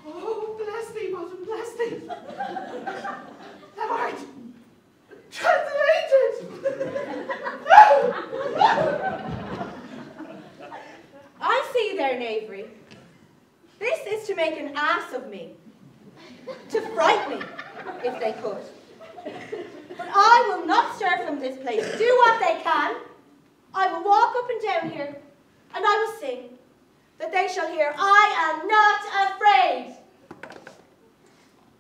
Oh, bless thee, bottom, bless thee. Thou art translated. I see their knavery. This is to make an ass of me. To fright me, if they could. But I will not stir from this place. Do what they can. I will walk up and down here, and I will sing, that they shall hear I am not afraid.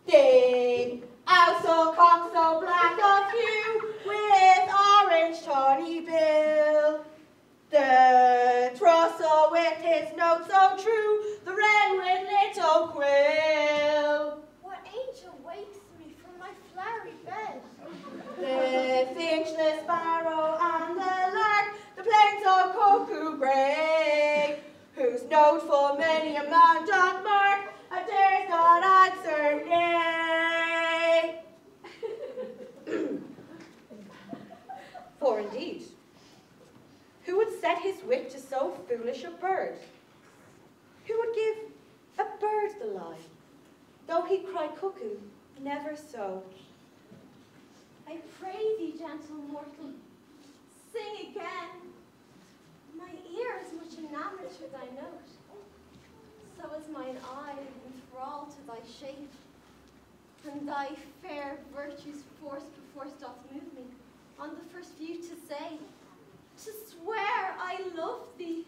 Ding, ow so cock so black of hue, with orange tawny bill. The throstle with his note so true, the wren with little quill. What angel wakes me from my flowery bed? The finch, the sparrow, and the lark, the plains of cuckoo grey, whose note full many a man doth mark, and dares not answer nay. For indeed, who would set his wit to so foolish a bird? Who would give a bird the lie, though he cry cuckoo, never so? I pray thee, gentle mortal, sing again. My ear is much enamored to thy note, so is mine eye enthralled to thy shape, and thy fair virtues force perforce doth move me, on the first view to say, to swear I love thee.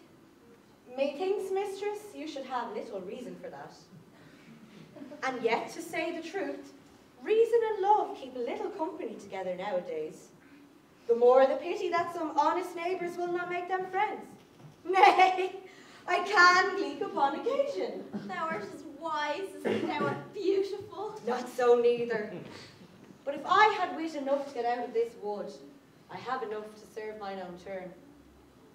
Methinks, mistress, you should have little reason for that. And yet, to say the truth, reason and love keep little company together nowadays. The more the pity that some honest neighbours will not make them friends. Nay, I can gleek upon occasion. Thou art as wise as thou art beautiful. Not so neither. But if I had wit enough to get out of this wood, I have enough to serve mine own turn.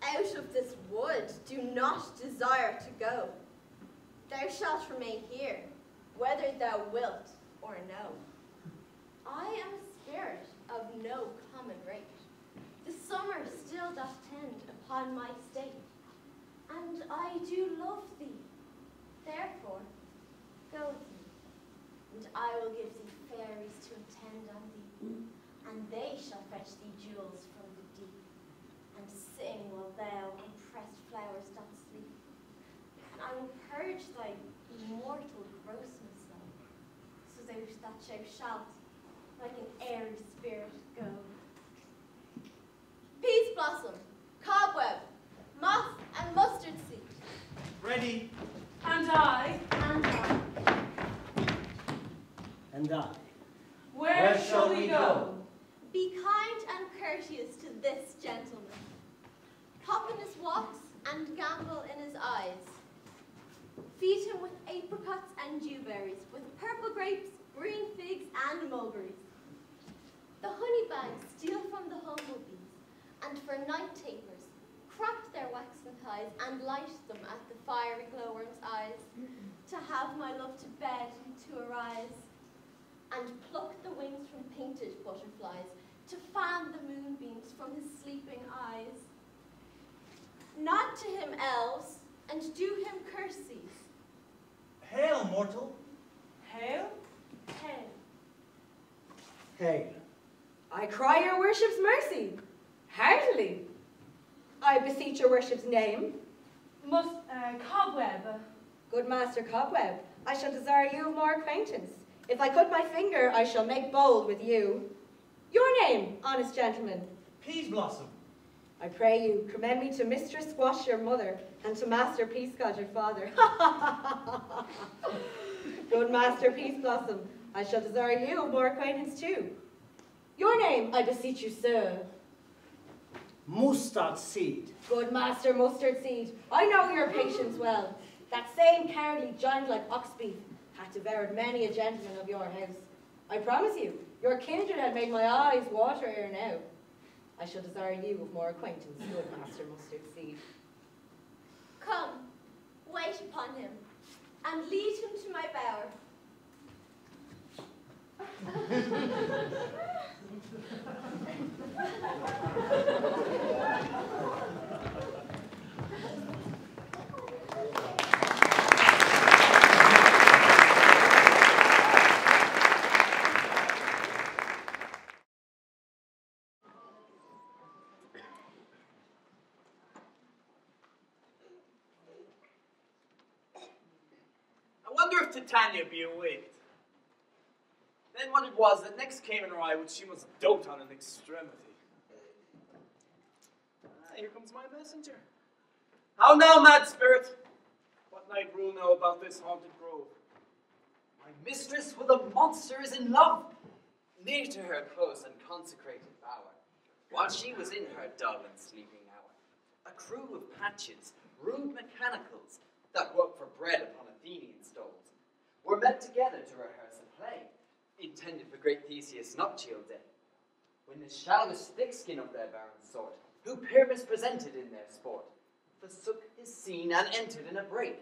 Out of this wood do not desire to go. Thou shalt remain here, whether thou wilt or no. I am a spirit of no common rate. The summer still doth tend upon my state, and I do love thee. Therefore, go with me, and I will give thee fairies to attend on thee, and they shall fetch thee jewels from the deep, and sing while thou on pressed flowers doth sleep. And I will purge thy immortal grossness, love, so that thou shalt, like an airy spirit, go. Peace blossom, cobweb, moth, and mustard seed. Ready. And I. And I. And I. Where shall we go? Be kind and courteous to this gentleman. Hop in his walks and gambol in his eyes. Feed him with apricots and dewberries, with purple grapes, green figs, and mulberries. The honey bags steal from the humblebees, and for night tapers, crack their waxen thighs and light them at the fiery glowworm's eyes, to have my love to bed and to arise, and pluck the wings from painted butterflies, to fan the moonbeams from his sleeping eyes. Nod to him, elves, and do him curtsies. Hail, mortal. Hail? Hail. Hail. I cry your worship's mercy, heartily. I beseech your worship's name. Cobweb. Good Master Cobweb, I shall desire you of more acquaintance. If I cut my finger, I shall make bold with you. Your name, honest gentleman? Peas blossom. I pray you, commend me to Mistress Squash, your mother, and to Master Peascod, your father. Good Master Peace Blossom, I shall desire you of more acquaintance too. Your name, I beseech you, sir. Mustard seed. Good Master Mustard Seed, I know your patience well. That same cowardly giant like Oxbeef hath devoured many a gentleman of your house. I promise you, your kindred had made my eyes water ere now. I shall desire you of more acquaintance, good Master Mustard Seed. Come, wait upon him, and lead him to my bower. I wonder if Titania be awaked. Then what it was that next came in her eye, which she must dote on in extremity. Here comes my messenger. How now, mad spirit? What night rule know about this haunted grove? My mistress with a monster is in love, near to her close and consecrated bower, while she was in her dull and sleeping hour. A crew of patches, rude mechanicals, that work for bread upon Athenian stalls, were met together to rehearse a play, intended for great Theseus' nuptial day, when the shallowest thickskin of their barren sort, who Pyramus presented in their sport, forsook his scene and entered in a break,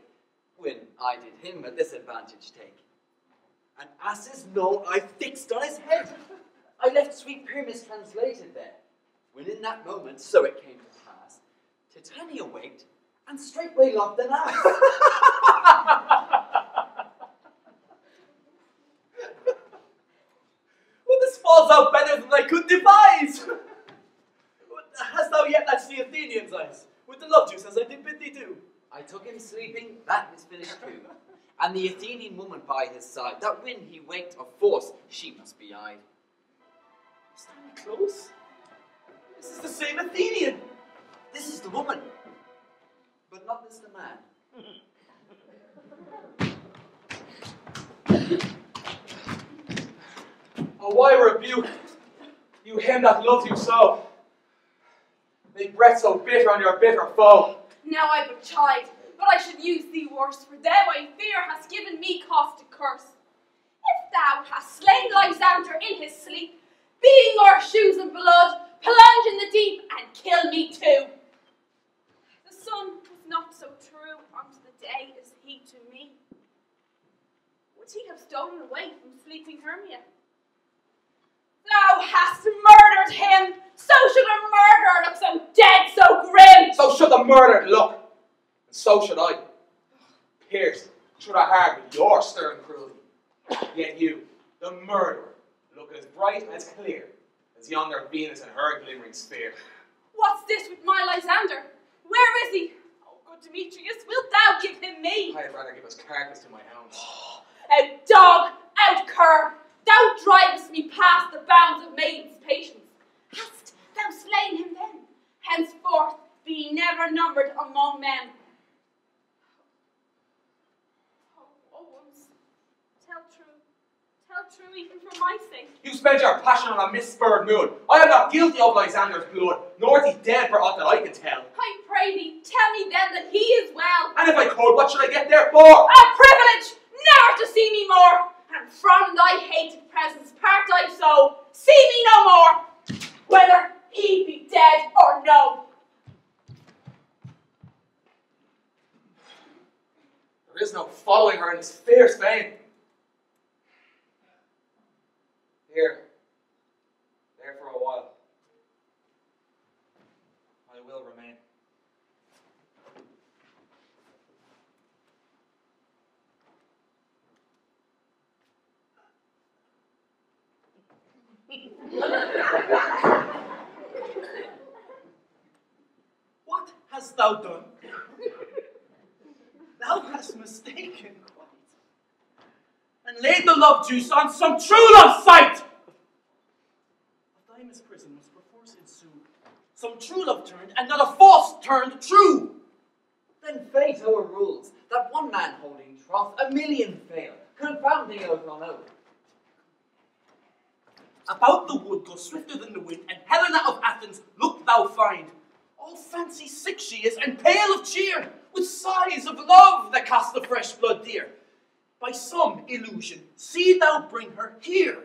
when I did him a disadvantage take. An ass's knoll I fixed on his head. I left sweet Pyramus translated there, when in that moment, so it came to pass, Titania waked, and straightway loved an ass. Well, this falls out better than I could devise. Hast thou yet latched the Athenian's eyes, with the love juice as I did bid thee do? I took him sleeping, that is finished too, and the Athenian woman by his side, that when he waked of force, she must be eyed. Stand close. This is the same Athenian. This is the woman, but not this the man. Oh, why rebuke you him that loves you so? Make breath so bitter on your bitter foe. Now I but chide, but I should use thee worse, for thereby fear has given me cause to curse. If thou hast slain Lysander in his sleep, beating o'er shoes and blood, plunge in the deep and kill me too. The sun was not so true unto the day as he to me. Would he have stolen away from sleeping Hermia? Thou hast murdered him, so should a murderer look so dead, so grim. So should the murdered look, and so should I. Pierced through the heart with your stern cruelty. Yet you, the murderer, look as bright and as clear as yonder Venus and her glimmering sphere. What's this with my Lysander? Where is he? Oh, good Demetrius, wilt thou give him me? I had rather give his carcass to my hounds. Out dog, out cur, thou drivest me past the bounds of maiden's patience. Hast thou slain him then? Henceforth be he never numbered among men. Oh, once, tell true even for my sake. You spent your passion on a misspurred moon. I am not guilty of Lysander's blood, nor is he dead for aught that I can tell. I pray thee, tell me then that he is well. And if I could, what should I get there for? A privilege, never to see me more. And from thy hated presence part I so, see me no more, whether he be dead or no. There is no following her in this fierce vein. Here, there for a while. I will remain. What hast thou done? Thou hast mistaken quite, and laid the love juice on some true love's sight. Of Timeless prison must perforce ensue. Some true love turned, and not a false turned true. Then fate o'errules, that one man holding troth, a million fail, confounding oath on oath. About the wood go swifter than the wind, and Helena of Athens look thou find. All fancy sick she is, and pale of cheer, with sighs of love that cast the fresh blood dear. By some illusion, see thou bring her here.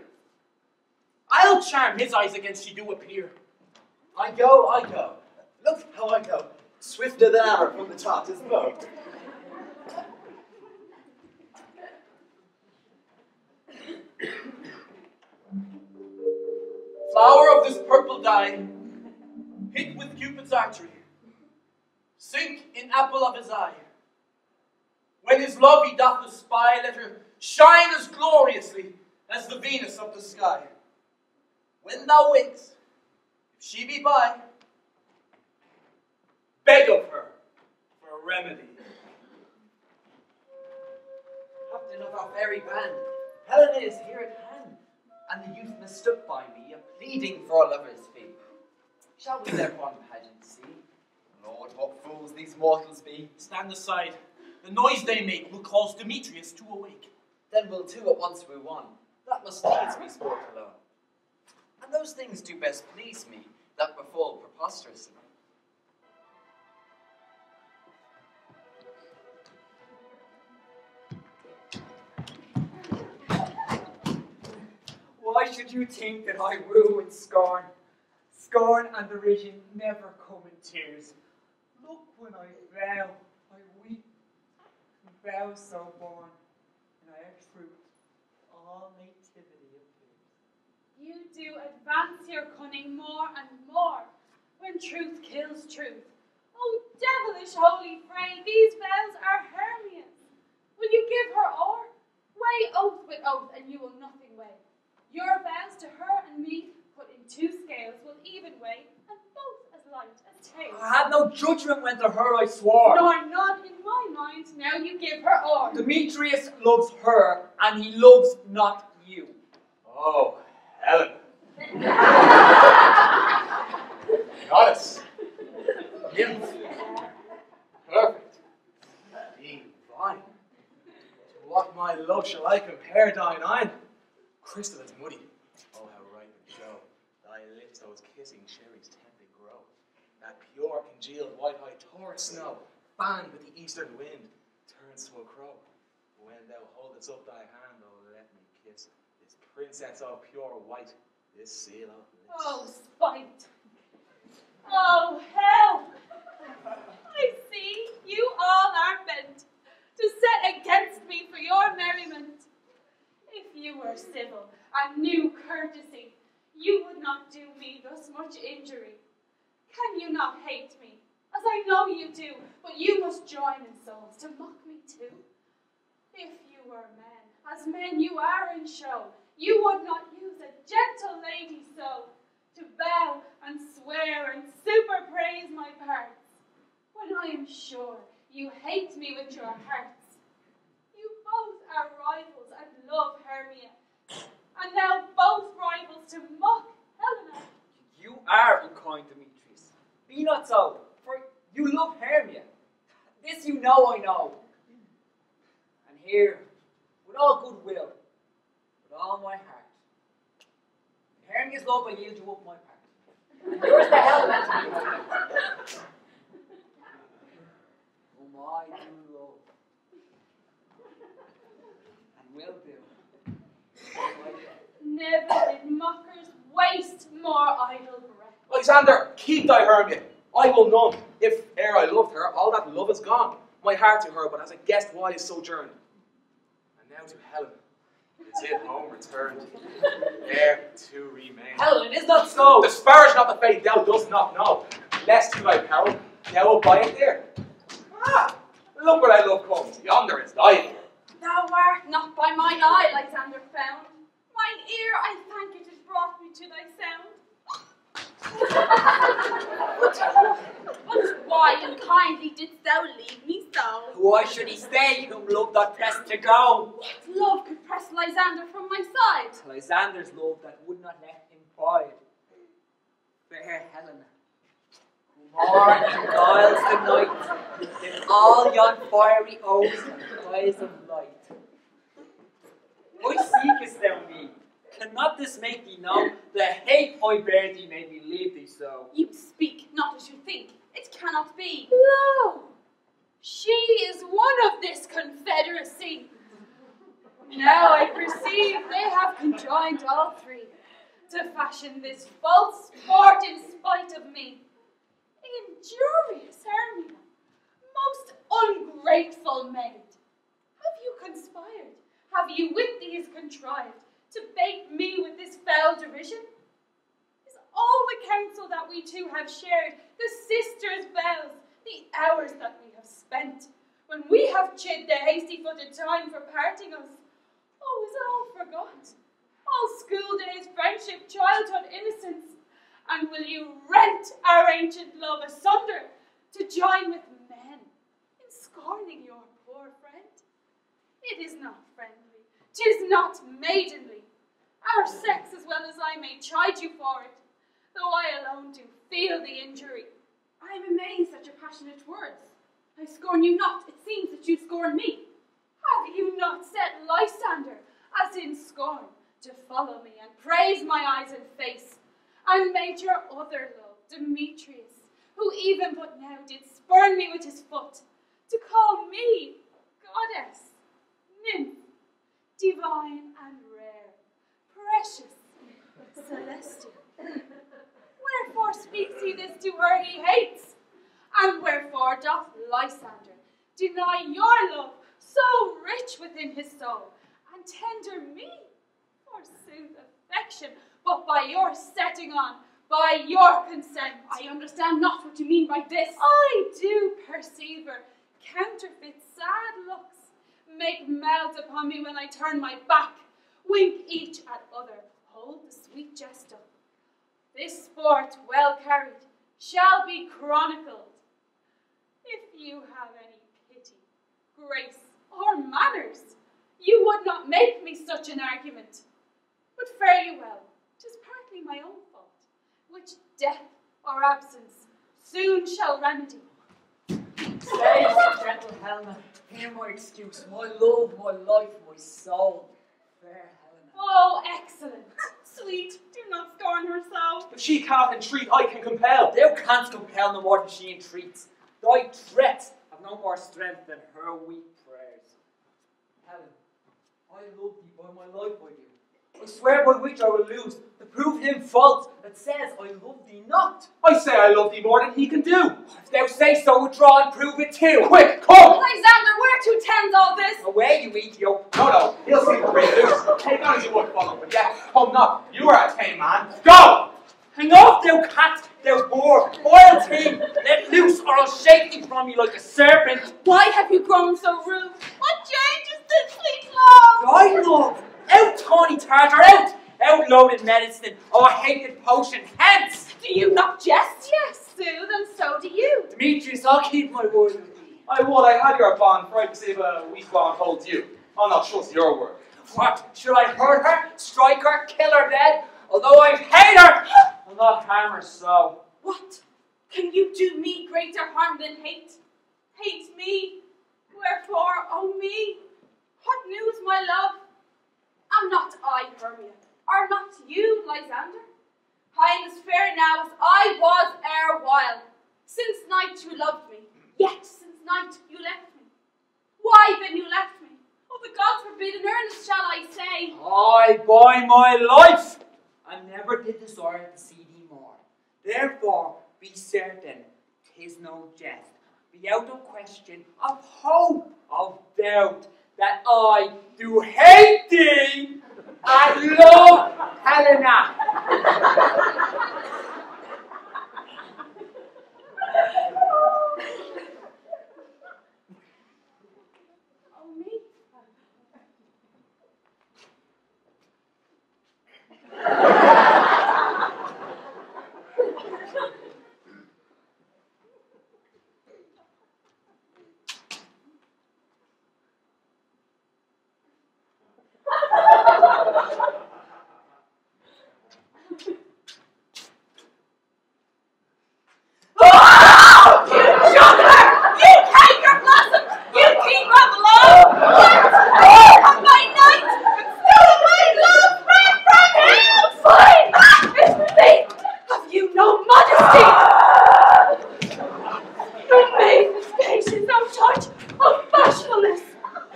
I'll charm his eyes against she do appear. I go, look how I go, swifter than arrow from the Tartar's bow. Flower of this purple dye, hit with Cupid's archery, sink in apple of his eye. When his love he doth espy, let her shine as gloriously as the Venus of the sky. When thou wakes, if she be by, beg of her for a remedy. Captain of our fairy band, Helena is here at hand, and the youth mistook by me, a pleading for a lover's fee. Shall we thereupon pageant see? Lord, what fools these mortals be! Stand aside. The noise they make will cause Demetrius to awake. Then will two at once woo one. That must needs be sport alone. And those things do best please me, that befall preposterously. Why should you think that I woo and scorn? Scorn and derision never come in tears. Look, when I vow, I weep, and vow so born, and I have truth, all nativity appears. You do advance your cunning more and more, when truth kills truth. Oh, devilish holy fray, these vows are Hermia's. Will you give her o'er? Weigh oath with oath, and you will nothing weigh. Your vows to her and me, put in two scales, will even weigh, and both as light as tails. I had no judgment when to her I swore. Nor none in my mind, now you give her o'er. Demetrius loves her, and he loves not you. Oh, Helen. Goddess. Nymph. Perfect. Divine. To what my love shall I compare thine eyne? Crystal is muddy. Oh, how ripe and show. Thy lips, those kissing cherries, tempting grow. That pure congealed white-eyed Taurus snow, fanned with the eastern wind, turns to a crow. When thou holdest up thy hand, oh, let me kiss this princess of pure white, this seal of bliss. Oh, spite! Oh, hell! I see you all are bent to set against me for your merriment. If you were civil and knew courtesy, you would not do me thus much injury. Can you not hate me, as I know you do, but you must join in souls to mock me too? If you were men, as men you are in show, you would not use a gentle lady so, to bow and swear and super praise my parts, when I am sure you hate me with your hearts. You both are rivals and love Hermia, and now both rivals to mock Helena. You are unkind, Demetrius. Be not so, for you love Hermia. This you know I know. And here, with all goodwill, with all my heart, in Hermia's love I yield you up my part. And yours the Helena to be holy. Whom I do love. And will do. Never did mockers waste more idle breath. Alexander, keep thy Hermia. I will none. If ere I loved her, all that love is gone. My heart to her, but as a guest wise sojourned. And now to Helen. Is it home returned? There to remain. Helen, is not so. Disparage not the fate thou dost not know. Lest to thy peril, thou wilt buy it there. Ah, look where thy love comes. Yonder is thy. Thou art not by mine eye, Lysander found. Mine ear, I thank it, has brought me to thy sound. But why unkindly didst thou leave me so? Why should he stay, whom love doth press to go? What love could press Lysander from my side? Lysander's love that would not let him bide. the night, in all yon fiery oaks and eyes of light. Why seekest thou me? Cannot this make thee know the hate I bear thee made me leave thee so? You speak not as you think. It cannot be. Lo! She is one of this confederacy. Now I perceive they have conjoined all three to fashion this false sport in spite of me. Injurious Hermia, most ungrateful maid, have you conspired? Have you with these contrived to bait me with this foul derision? Is all the counsel that we two have shared, the sisters' vows, the hours that we have spent, when we have chid the hasty-footed time for parting us, is all forgot? All school days, friendship, childhood, innocence, and will you rent our ancient love asunder to join with men in scorning your poor friend? It is not friendly, 'tis not maidenly. Our sex, as well as I may chide you for it, though I alone do feel the injury. I am amazed at your passionate words. I scorn you not, it seems that you scorn me. Have you not set Lysander, as in scorn, to follow me and praise my eyes and face, and made your other love, Demetrius, who even but now did spurn me with his foot, to call me goddess, nymph, divine and rare, precious, celestial? Wherefore speaks he this to her he hates? And wherefore doth Lysander deny your love, so rich within his soul, and tender me, forsooth, affection, but by your setting on, by your consent? I understand not what you mean by this. I do perceive her counterfeit sad looks, make mouths upon me when I turn my back, wink each at other, hold the sweet jest up. This sport, well carried, shall be chronicled. If you have any pity, grace, or manners, you would not make me such an argument. But fare you well, 'tis partly my own fault, which death or absence soon shall remedy. Say, gentle Helena, hear my excuse, my love, my life, my soul. Fair Helena. Oh, excellent. Sweet, do not scorn her so. If she cannot entreat, I can compel. Thou canst compel no more than she entreats. Thy threats have no more strength than her weak prayers. Helen, I love thee by my life, I do. I swear by which I will lose, to prove him false that says I love thee not. I say I love thee more than he can do. If thou say so, withdraw and prove it too. Quick, come! Lysander, where to tend all this? Away, you Ethiop. No, he'll see the way loose. Take on as you would follow, but yet, come not. You are a tame man. Go! Hang off, thou cat, thou boar, vile thing. Let loose, or I'll shake thee from you like a serpent. Why have you grown so rude? What changes this sweet love? Thy love. Out, tawny tartar, out! Outloaded medicine, or hated potion, hence! Do you not jest? Yes, Sue, and so do you. Demetrius, I'll keep my word with thee. I would I had your bond, for I perceive a weak bond holds you. I'll not trust your word. What? Should I hurt her, strike her, kill her dead? Although I hate her, I'll not harm her so. What? Can you do me greater harm than hate? Hate me? Wherefore, oh me? What news, my love? Am not I Hermia? Are not you, Lysander? I am as fair now as I was erewhile. Since night you loved me, yet since night you left me. Why then you left me? Oh, the gods forbid, in earnest shall I say. I, by my life, I never did desire to see thee more. Therefore, be certain, 'tis no jest. Be out of question, of hope, of doubt, that I do hate thee and love Helena. Oh, me? no modesty, no maiden's patience, no touch of bashfulness.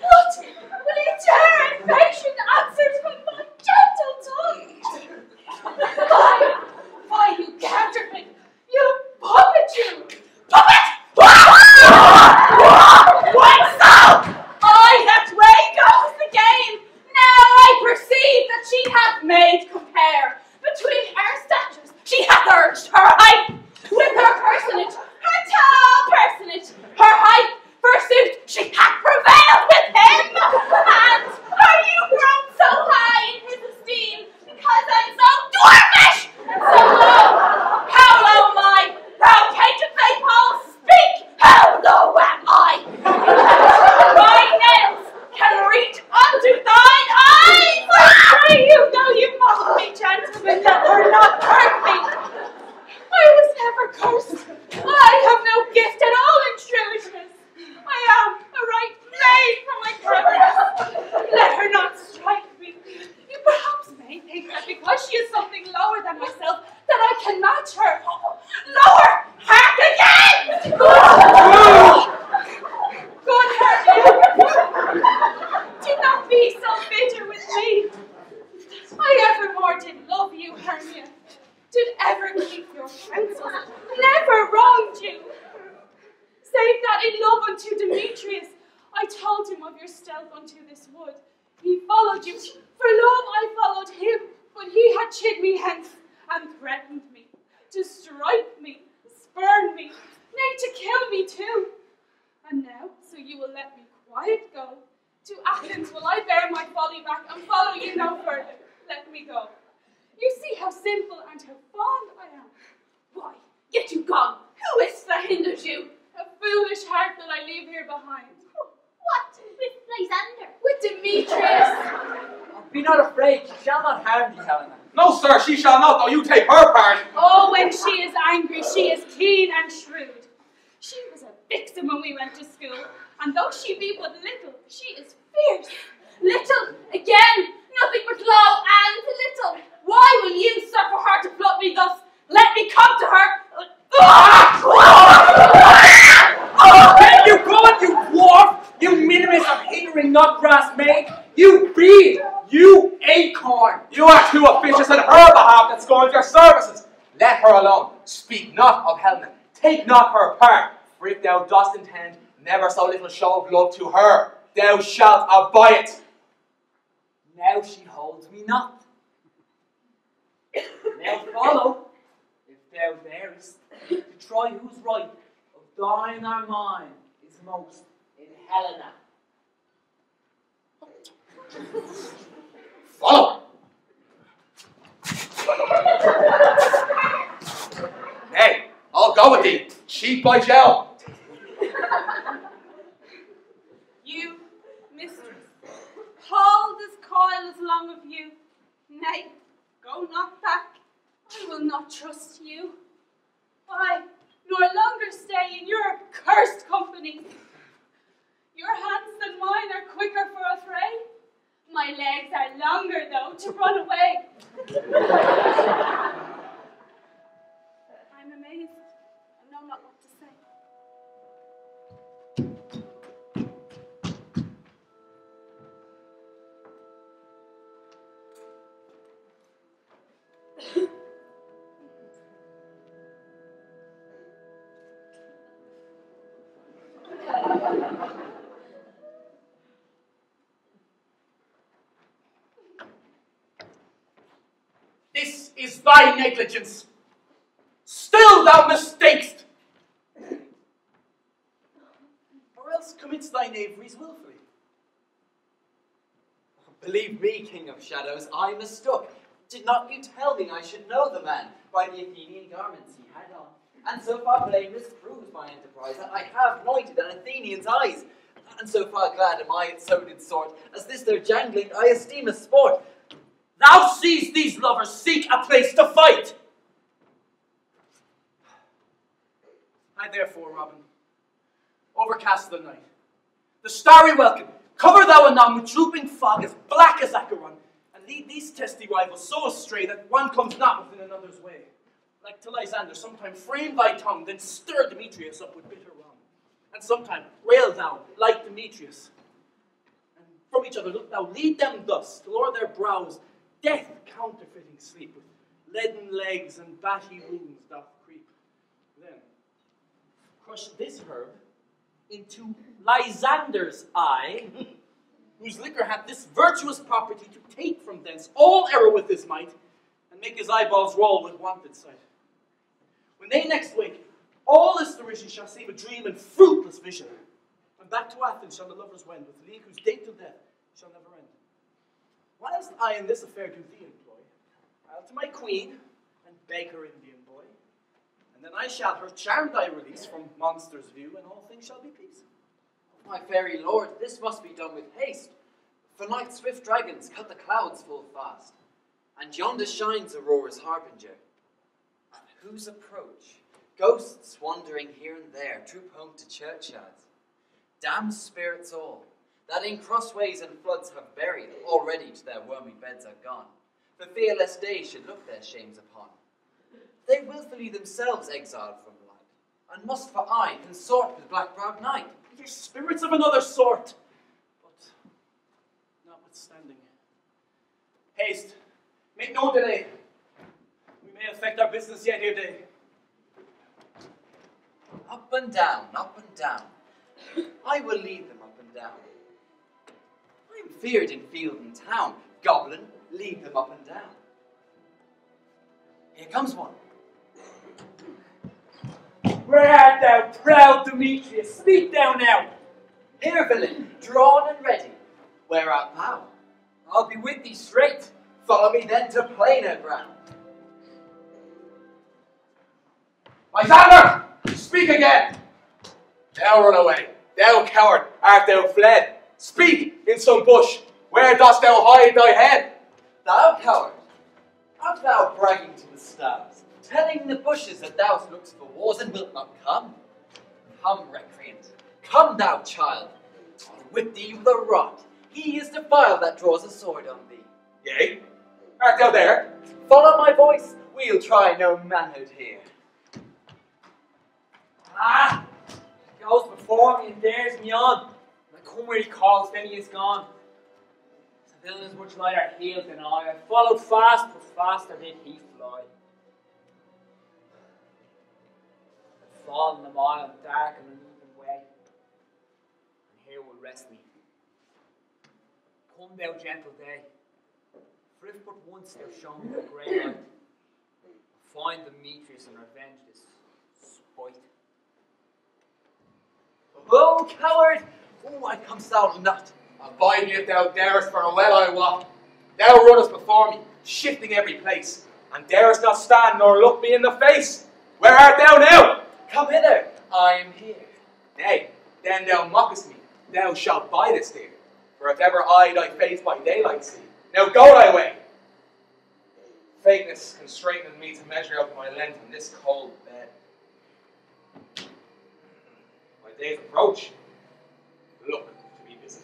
What will you dare impatient answers from my gentle tongue? Why, you counterfeit, you puppet you! Puppet! What so? Aye, that way goes the game. Now I perceive that she hath made compare between her statures. She hath urged her height with her personage, her tall personage, her height, forsooth, she hath prevailed with him. And are you grown so high in his esteem because I'm so dwarfish and so low? How low am I? Thou painted Maypole, speak! How low am I? My nails can reach unto thine eyes! I pray you, though you must be gentlemen that were not hurt me. I was never cursed. I have no gift at all in shrewdness. I am a right maid for my cleverness. Let her not strike me. You perhaps may think that because she is something lower than myself, that I can match her. Lower! Hark again! Good Hermia, do not be so bitter with me. I evermore did love you, Hermia. Did ever keep your counsels, never wronged you. Save that in love unto Demetrius, I told him of your stealth unto this wood. He followed you, for love I followed him, but he had chid me hence, and threatened me, to strike me, spurn me, nay, to kill me too. And now, so you will let me quiet go, to Athens will I bear my folly back, and follow you no further. Let me go. You see how simple and how fond I am. Why, get you gone. Who is that hinders you? A foolish heart that I leave here behind. What with Lysander? With Demetrius. Be not afraid, she shall not harm thee, Helena. No, sir, she shall not, though you take her part. Oh, when she is angry, she is keen and shrewd. She was a vixen when we went to school, and though she be but little, she is fierce. Little, again, nothing but low and little. Why will you suffer her to flout me thus? Let me come to her. Oh, can you go on, you dwarf? You minimus of hindering not grass maid? You breed! You acorn! You are too officious on her behalf that scorns your services. Let her alone. Speak not of Helena. Take not her part. For if thou dost intend never so little show of love to her, thou shalt abide it. Now she holds me not. Now follow, if thou darest, to try whose right of thine or mine is most in Helena. Follow. Hey, I'll go with thee. Cheap by gel. You, mistress, hold this coil as long of you. Nay, go not back. I will not trust you. I nor longer stay in your cursed company. Your hands than mine are quicker for a fray. My legs are longer, though, to run away. I'm amazed and know not what to say. This is thy negligence. Still thou mistakest. Or else commits thy knaveries willfully. Believe me, King of Shadows, I mistook. Did not you tell me I should know the man by the Athenian garments he had on? And so far blameless proves my enterprise, that I have anointed an Athenian's eyes. And so far glad am I at so did sort, as this their jangling I esteem as sport. Thou seest these lovers seek a place to fight. I therefore, Robin, overcast the night. The starry welkin, cover thou anon with drooping fog as black as Acheron, and lead these testy rivals so astray that one comes not within another's way. Like to Lysander, sometime frame thy tongue, then stir Demetrius up with bitter wrong. And sometime rail thou, like Demetrius. And from each other look thou, lead them thus, till o'er their brows death counterfeiting sleep, with leaden legs and batty wings doth creep. Then crush this herb into Lysander's eye, whose liquor hath this virtuous property to take from thence all error with his might, and make his eyeballs roll with wonted sight. When they next wake, all this derision shall seem a dream and fruitless vision. And back to Athens shall the lovers wend, with league whose date till death shall never end. Whilst I in this affair do thee employ, I'll to my queen and beg her Indian boy, and then I shall her charmed eye release from monster's view, and all things shall be peace. My fairy lord, this must be done with haste, for night swift dragons cut the clouds full fast, and yonder shines Aurora's harbinger, at whose approach ghosts wandering here and there troop home to churchyards. Damned spirits all, that in crossways and floods have buried, already to their wormy beds are gone, for fear lest day should look their shames upon. They wilfully themselves exiled from light, and must for aye consort with black-browed night. They're spirits of another sort, but notwithstanding. Haste, make no delay. We may effect our business yet ere day. Up and down, up and down. I will lead them up and down. I am feared in field and town. Goblin, lead them up and down. Here comes one. Where art thou, proud Demetrius? Speak thou now. Here, villain, drawn and ready. Where art thou? I'll be with thee straight. Follow me then to plainer ground. Lysander! Speak again! Thou run away. Thou coward, art thou fled? Speak in some bush. Where dost thou hide thy head? Thou coward, art thou bragging to the stars, telling the bushes that thou lookst for wars and wilt not come? Come, recreant, come thou child, I'll whip thee with a rod. He is defiled that draws a sword on thee. Yea? Art thou there? Follow my voice, we'll try no manhood here. Ah! He goes before me and dares me on. And I come where he calls, then he is gone. The villain is much lighter healed than I. I followed fast, but faster did he fly. I've fallen a mile, dark and uneven way. And here will rest me. Come thou gentle day. For if but once thou show me the grey light, find Demetrius and revenge this spite. Oh, coward! Oh, why comest thou not? Abide me if thou darest, for well I wot. Thou runnest before me, shifting every place, and darest not stand nor look me in the face. Where art thou now? Come hither, I am here. Nay, then thou mockest me. Thou shalt bide this here. For if ever I thy face by daylight see, now go thy way. Fakeness constraineth me to measure out my length in this cold bed. My days approach. Look to be busy.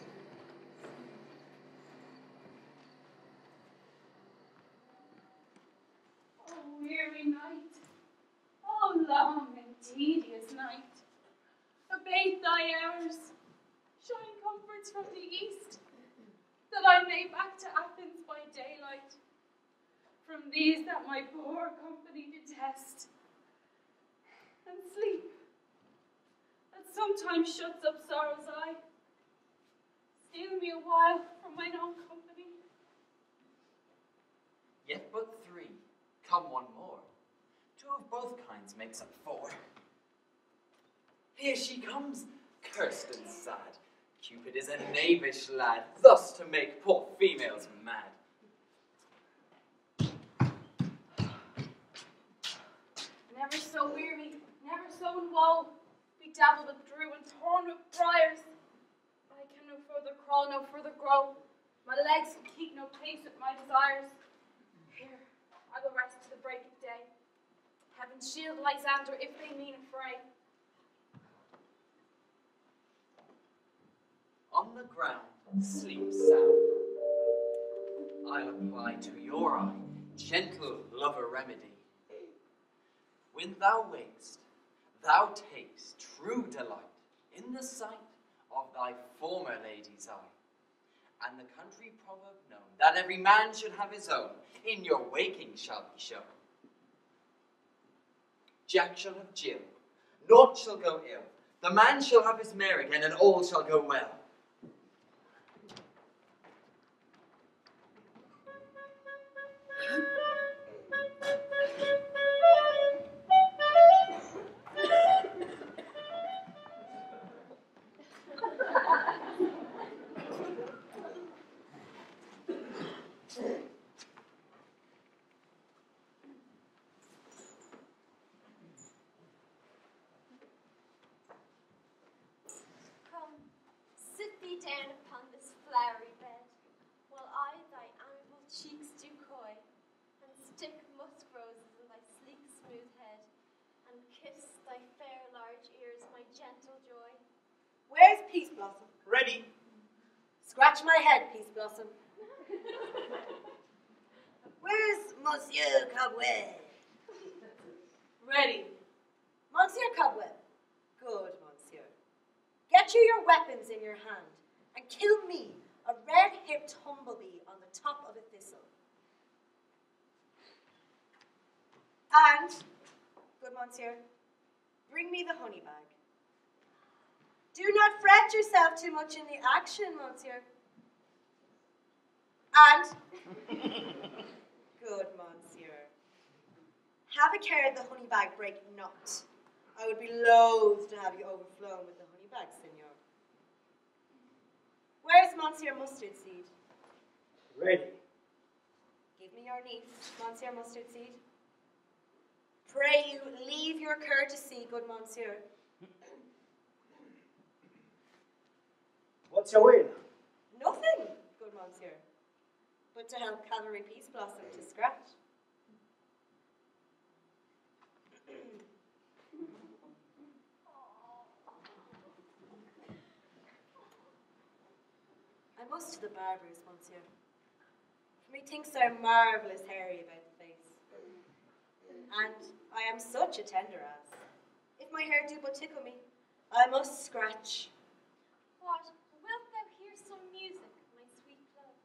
Oh, weary night. Oh, long and tedious night. Abate thy hours. Shine comforts from the east, that I may back to Athens by daylight. From these that my poor company detest. And sleep, that sometimes shuts up sorrow's eye. Steal me a while from mine own company. Yet but three, come one more. Two of both kinds makes up four. Here she comes, cursed and sad. Cupid is a knavish lad, thus to make poor females mad. Never so weary, never so in woe, bedabbled with drew and torn with briars. I can no further crawl, no further grow. My legs can keep no pace with my desires. Here, I will rest to the break of day. Heaven shield Lysander if they mean a fray. On the ground, sleep sound. I'll apply to your eye gentle lover remedy. when thou wakest, thou takest true delight in the sight of thy former lady's eye. And the country proverb known, that every man should have his own, in your waking shall be shown. Jack shall have Jill, naught shall go ill, the man shall have his mare again, and all shall go well. Come, sit thee down upon this flowery bed, while I thy amiable cheeks do coy, and stick musk roses in thy sleek smooth head, and kiss thy fair large ears, my gentle joy. Where's Peace Blossom? Ready. Scratch my head, Peace Blossom. Where's Monsieur Cobweb? Ready. Monsieur Cobweb. Good, Monsieur. Get you your weapons in your hand, and kill me a red-hipped humblebee on the top of a thistle. And, good Monsieur, bring me the honey bag. Do not fret yourself too much in the action, Monsieur. And, good Monsieur, have a care the honey bag break not. I would be loath to have you overflown with the honey bag, Signor. Where's Monsieur Mustard Seed? Ready. Give me your niece, Monsieur Mustard Seed. Pray you, leave your courtesy, good Monsieur. What's your will? Nothing, good Monsieur, but to help Cavalry Peace Blossom to scratch. I must to the barber's, Monsieur. For methinks I am marvellous hairy about the face. And I am such a tender ass. If my hair do but tickle me, I must scratch. What, wilt thou hear some music, my sweet love?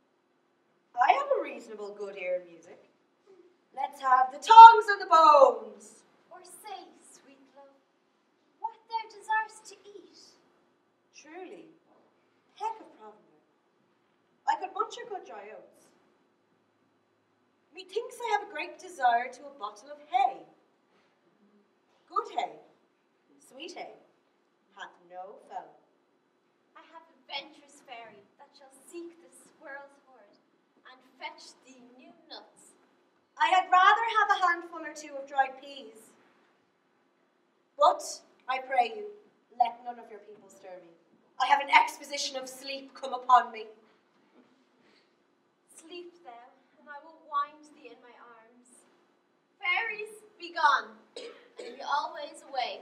I have a reasonable good ear in music. Let's have the tongues and the bones. Or say, sweet love, what thou desirest to eat? Truly, heck of provender. I could munch your good dry oats. Methinks I have a great desire to a bottle of hay. Good hay, sweet hay, hath no fellow. I have a venturous fairy that shall seek the squirrel's hoard, and fetch thee new nuts. I had rather have a handful or two of dried peas. But, I pray you, let none of your people stir me. I have an exposition of sleep come upon me. Sleep thou, and I will wind thee in my arms. Fairies, be gone, and be always away.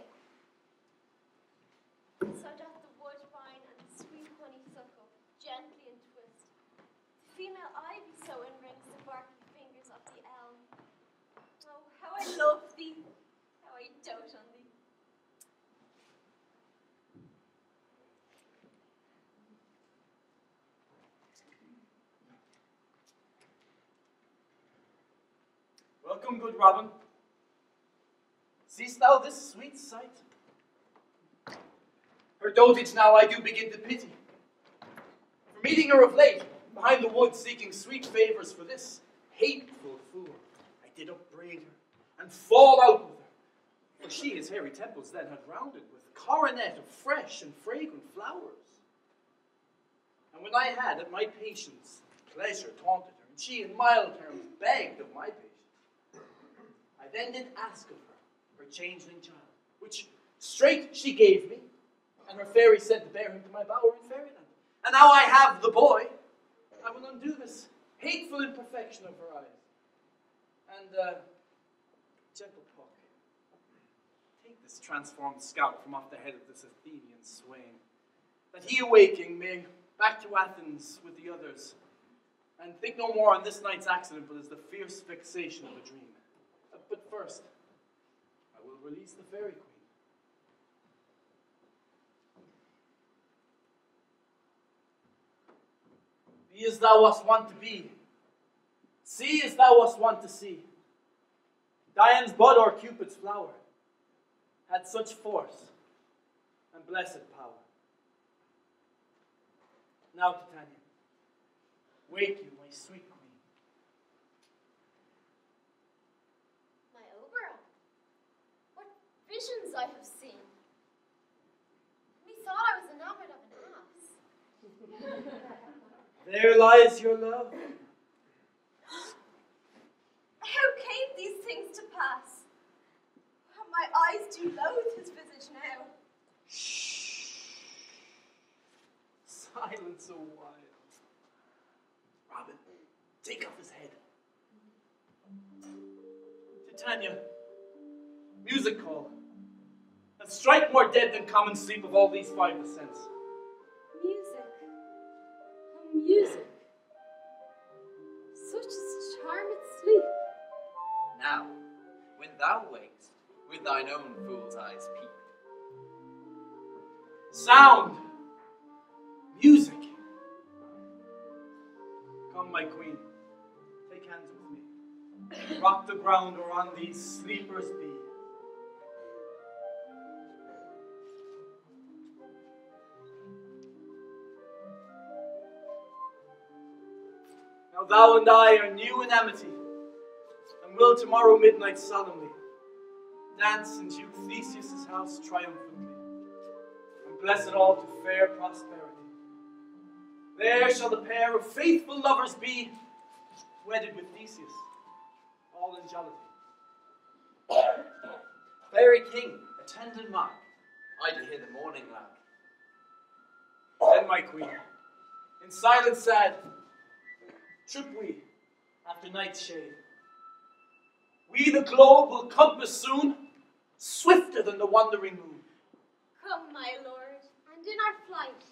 So doth the woodbine and the sweet honeysuckle gently entwist. The female ivy so enrings the barky fingers of the elm. Oh, how I love thee, how I dote on thee. Welcome, good Robin. Seest thou this sweet sight? Her dotage now I do begin to pity. For meeting her of late, behind the woods seeking sweet favours for this hateful fool, I did upbraid her, and fall out with her. For she his hairy temples then had rounded with coronet of fresh and fragrant flowers. And when I had at my patience pleasure taunted her, and she in mild terms begged of my patience, I then did ask of her changeling child, which straight she gave me, and her fairy sent to bear him to my bower in fairyland. And now I have the boy, I will undo this hateful imperfection of her eyes. And, gentle Puck, take this transformed scalp from off the head of this Athenian swain, that he awaking may back to Athens with the others, and think no more on this night's accident, but as the fierce vexation of a dream. But first, I release the fairy queen. Be as thou wast wont to be. See as thou wast wont to see. Dian's bud or Cupid's flower had such force and blessed power. Now, Titania, wake you, my sweet queen. My Oberon, what visions I have seen. Methought I was enamored of an ass. There lies your love. How came these things to pass? My eyes do loathe his visage now. Shh. Silence a while. Robin, take off his head. Titania, music call. And strike more dead than common sleep of all these 5 of sense. Music. Oh, music. Such is charmed sleep. Now, when thou wakest, with thine own fool's eyes peep. Sound! Music! Come, my queen, take hands with me. Rock the ground whereon these sleepers be. Now thou and I are new in amity, and will tomorrow midnight solemnly dance into Theseus' house triumphantly, and bless it all to fair prosperity. There shall the pair of faithful lovers be, wedded with Theseus, all in jollity. Fairy king, attend and mark, I do hear the morning lark. Then, my queen, in silence sad, trip we after night's shade. We the globe will compass soon, swifter than the wandering moon. Come, my lord, and in our flight,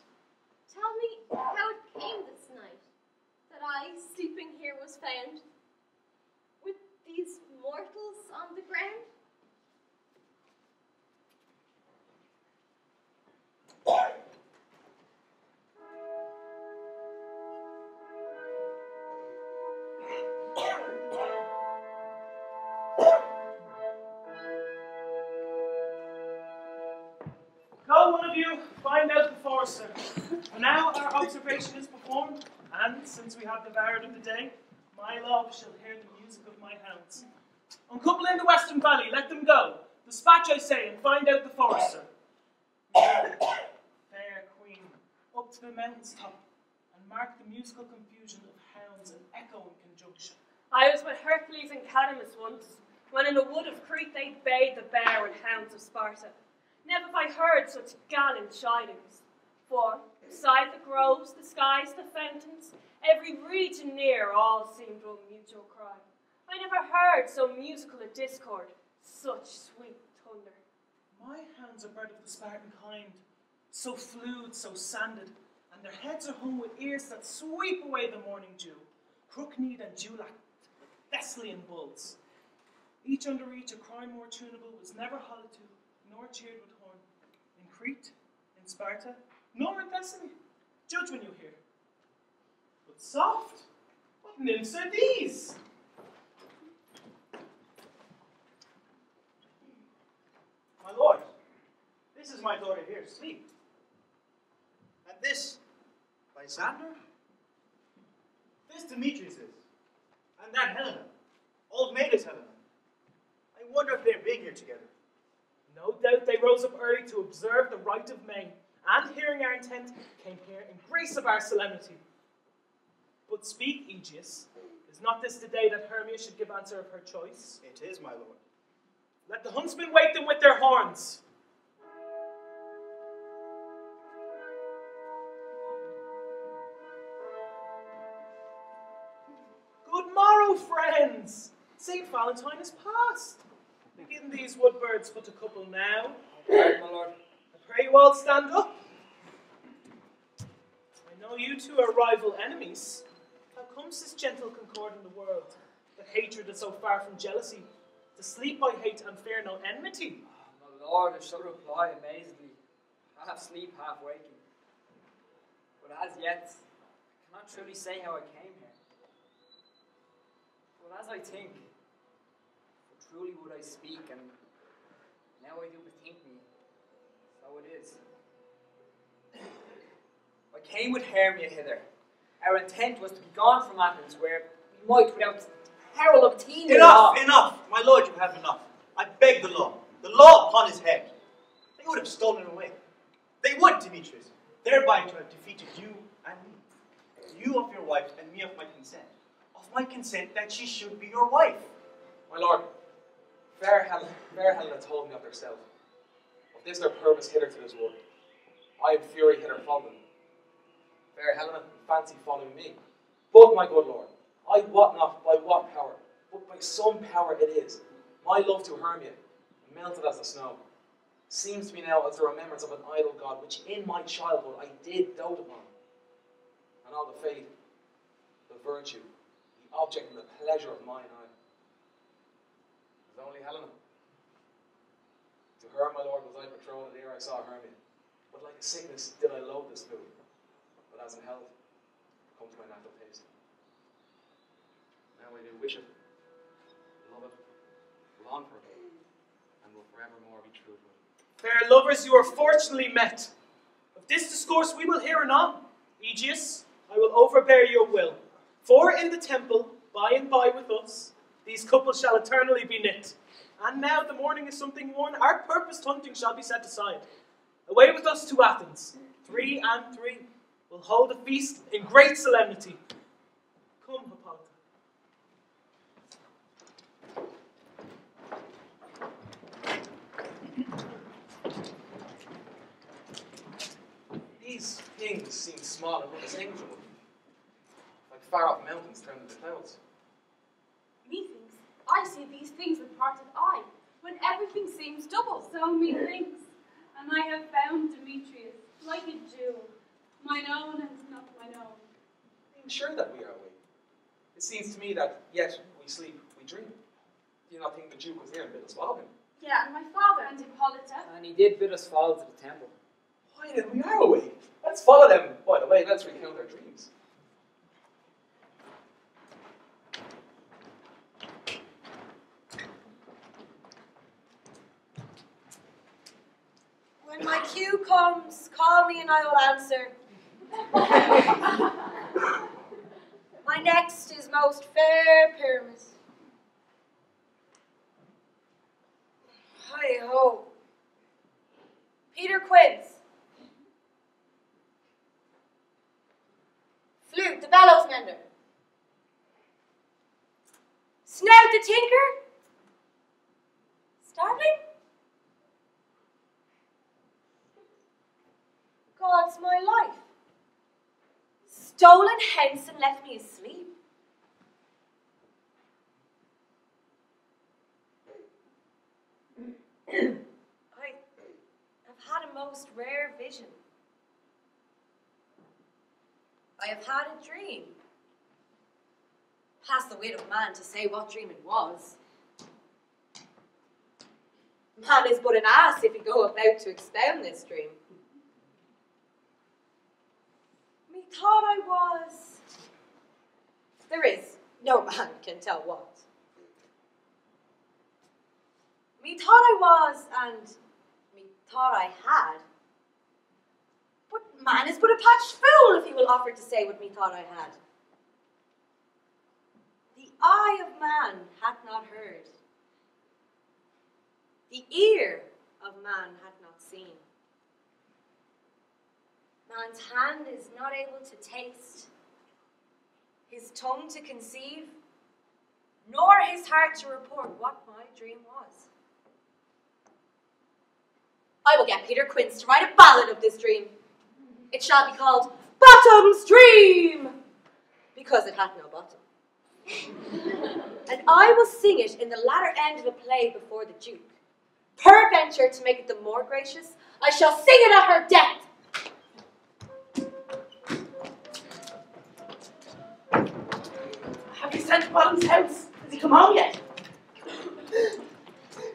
tell me how it came this night that I, sleeping here, was found with these mortals on the ground. Go, one of you, find out the forester. For now our observation is performed, and since we have devoured of the day, my love shall hear the music of my hounds. Uncouple in the western valley, let them go. Dispatch, I say, and find out the forester. Fair queen, up to the mountain's top, and mark the musical confusion of hounds and echo in conjunction. I was with Hercules and Cadamus once, when in the wood of Crete they bayed the bear and hounds of Sparta. Never have I heard such gallant chidings. For, beside the groves, the skies, the fountains, every region near, all seemed one mutual cry. I never heard so musical a discord, such sweet thunder. My hounds are bred of the Spartan kind, so flued, so sanded, and their heads are hung with ears that sweep away the morning dew, crook-kneed and dew-lacked with Thessalian bulls. Each under each a cry more tunable was never hollow to, nor cheered with horn. In Crete, in Sparta, nor in Thessaly. Judge when you hear. But soft, what nymphs are these? My lord, this is my daughter here, sleep. And this, Lysander? This Demetrius is. And that Helena. Old maid is Helena. I wonder if they're being here together. No doubt they rose up early to observe the rite of May, and hearing our intent, came here in grace of our solemnity. But speak, Aegeus, is not this the day that Hermia should give answer of her choice? It is, my lord. Let the huntsmen wake them with their horns. Good morrow, friends! St. Valentine is past. Begin these wood birds but a couple now. Right, my lord. I pray you all stand up. I know you two are rival enemies. How comes this gentle concord in the world, that hatred is so far from jealousy, To sleep I hate and fear no enmity. My lord, I shall reply amazedly, half sleep, half waking. But as yet, I cannot truly say how I came here. But as I think, for truly would I speak, and now I do bethink me, so it is. I came with Hermia hither. Our intent was to be gone from Athens, where we might, without peril, obtain the law. Enough! My lord, you have enough. I beg the law upon his head. They would have stolen away. They would, Demetrius, thereby to have defeated you and me. You of your wife, and me of my consent. Of my consent that she should be your wife. My lord, fair Helena told me of theirself. Of this their purpose hither to this wood. I in fury hither followed them. Fair Helena, in fancy following me. But, my good lord, I wot not by what power, but by some power it is. My love to Hermia, melted as the snow, seems to me now as the remembrance of an idol god, which in my childhood I did dote upon. And all the faith, the virtue, the object and the pleasure of mine eye. It was only Helena. To her, my lord, was I betrothed ere I saw Hermia. But like a sickness did I loathe this food. But as in health, come to my natural taste. Now I do wish it, love it, long for it, and will forevermore be true to it. Fair lovers, you are fortunately met. Of this discourse we will hear anon. Aegeus, I will overbear your will. For in the temple, by and by with us, these couples shall eternally be knit. And now the morning is something worn, our purposed hunting shall be set aside. Away with us to Athens, 3 and 3. We'll hold a feast in great solemnity. Come, Hippolyta. These things seem small and undistinguishable, like far-off mountains turned into clouds. Methinks I see these things with parted eye, when everything seems double. So methinks, and I have found Demetrius, like a jewel, mine own and not mine own. I am sure that we are awake. It seems to me that yet we sleep, we dream. Do you not think the Duke was here and bid us welcome? Yeah, and my father And Hippolyta, And he did bid us follow to the temple. Why then we are awake? Let's follow them. By the way, let's recount our dreams. When my cue comes, call me and I will answer. My next is most fair Pyramus. Hi-ho. Peter Quince. Flute, the bellows mender. Snout, the tinker. Starveling? God's my life. Stolen hence and left me asleep. I have had a most rare vision. I have had a dream. Past the wit of man to say what dream it was. Man is but an ass if he go about to expound this dream. Methought I was. There is no man can tell what. Methought I was, and methought I had. But man is but a patched fool if he will offer to say what methought I had. The eye of man hath not heard. The ear of man hath not seen. Man's hand is not able to taste, his tongue to conceive, nor his heart to report what my dream was. I will get Peter Quince to write a ballad of this dream. It shall be called Bottom's Dream, because it hath no bottom. And I will sing it in the latter end of the play before the Duke. Peradventure, to make it the more gracious, I shall sing it at her death. Have you sent Bottom's house? Has he come home yet?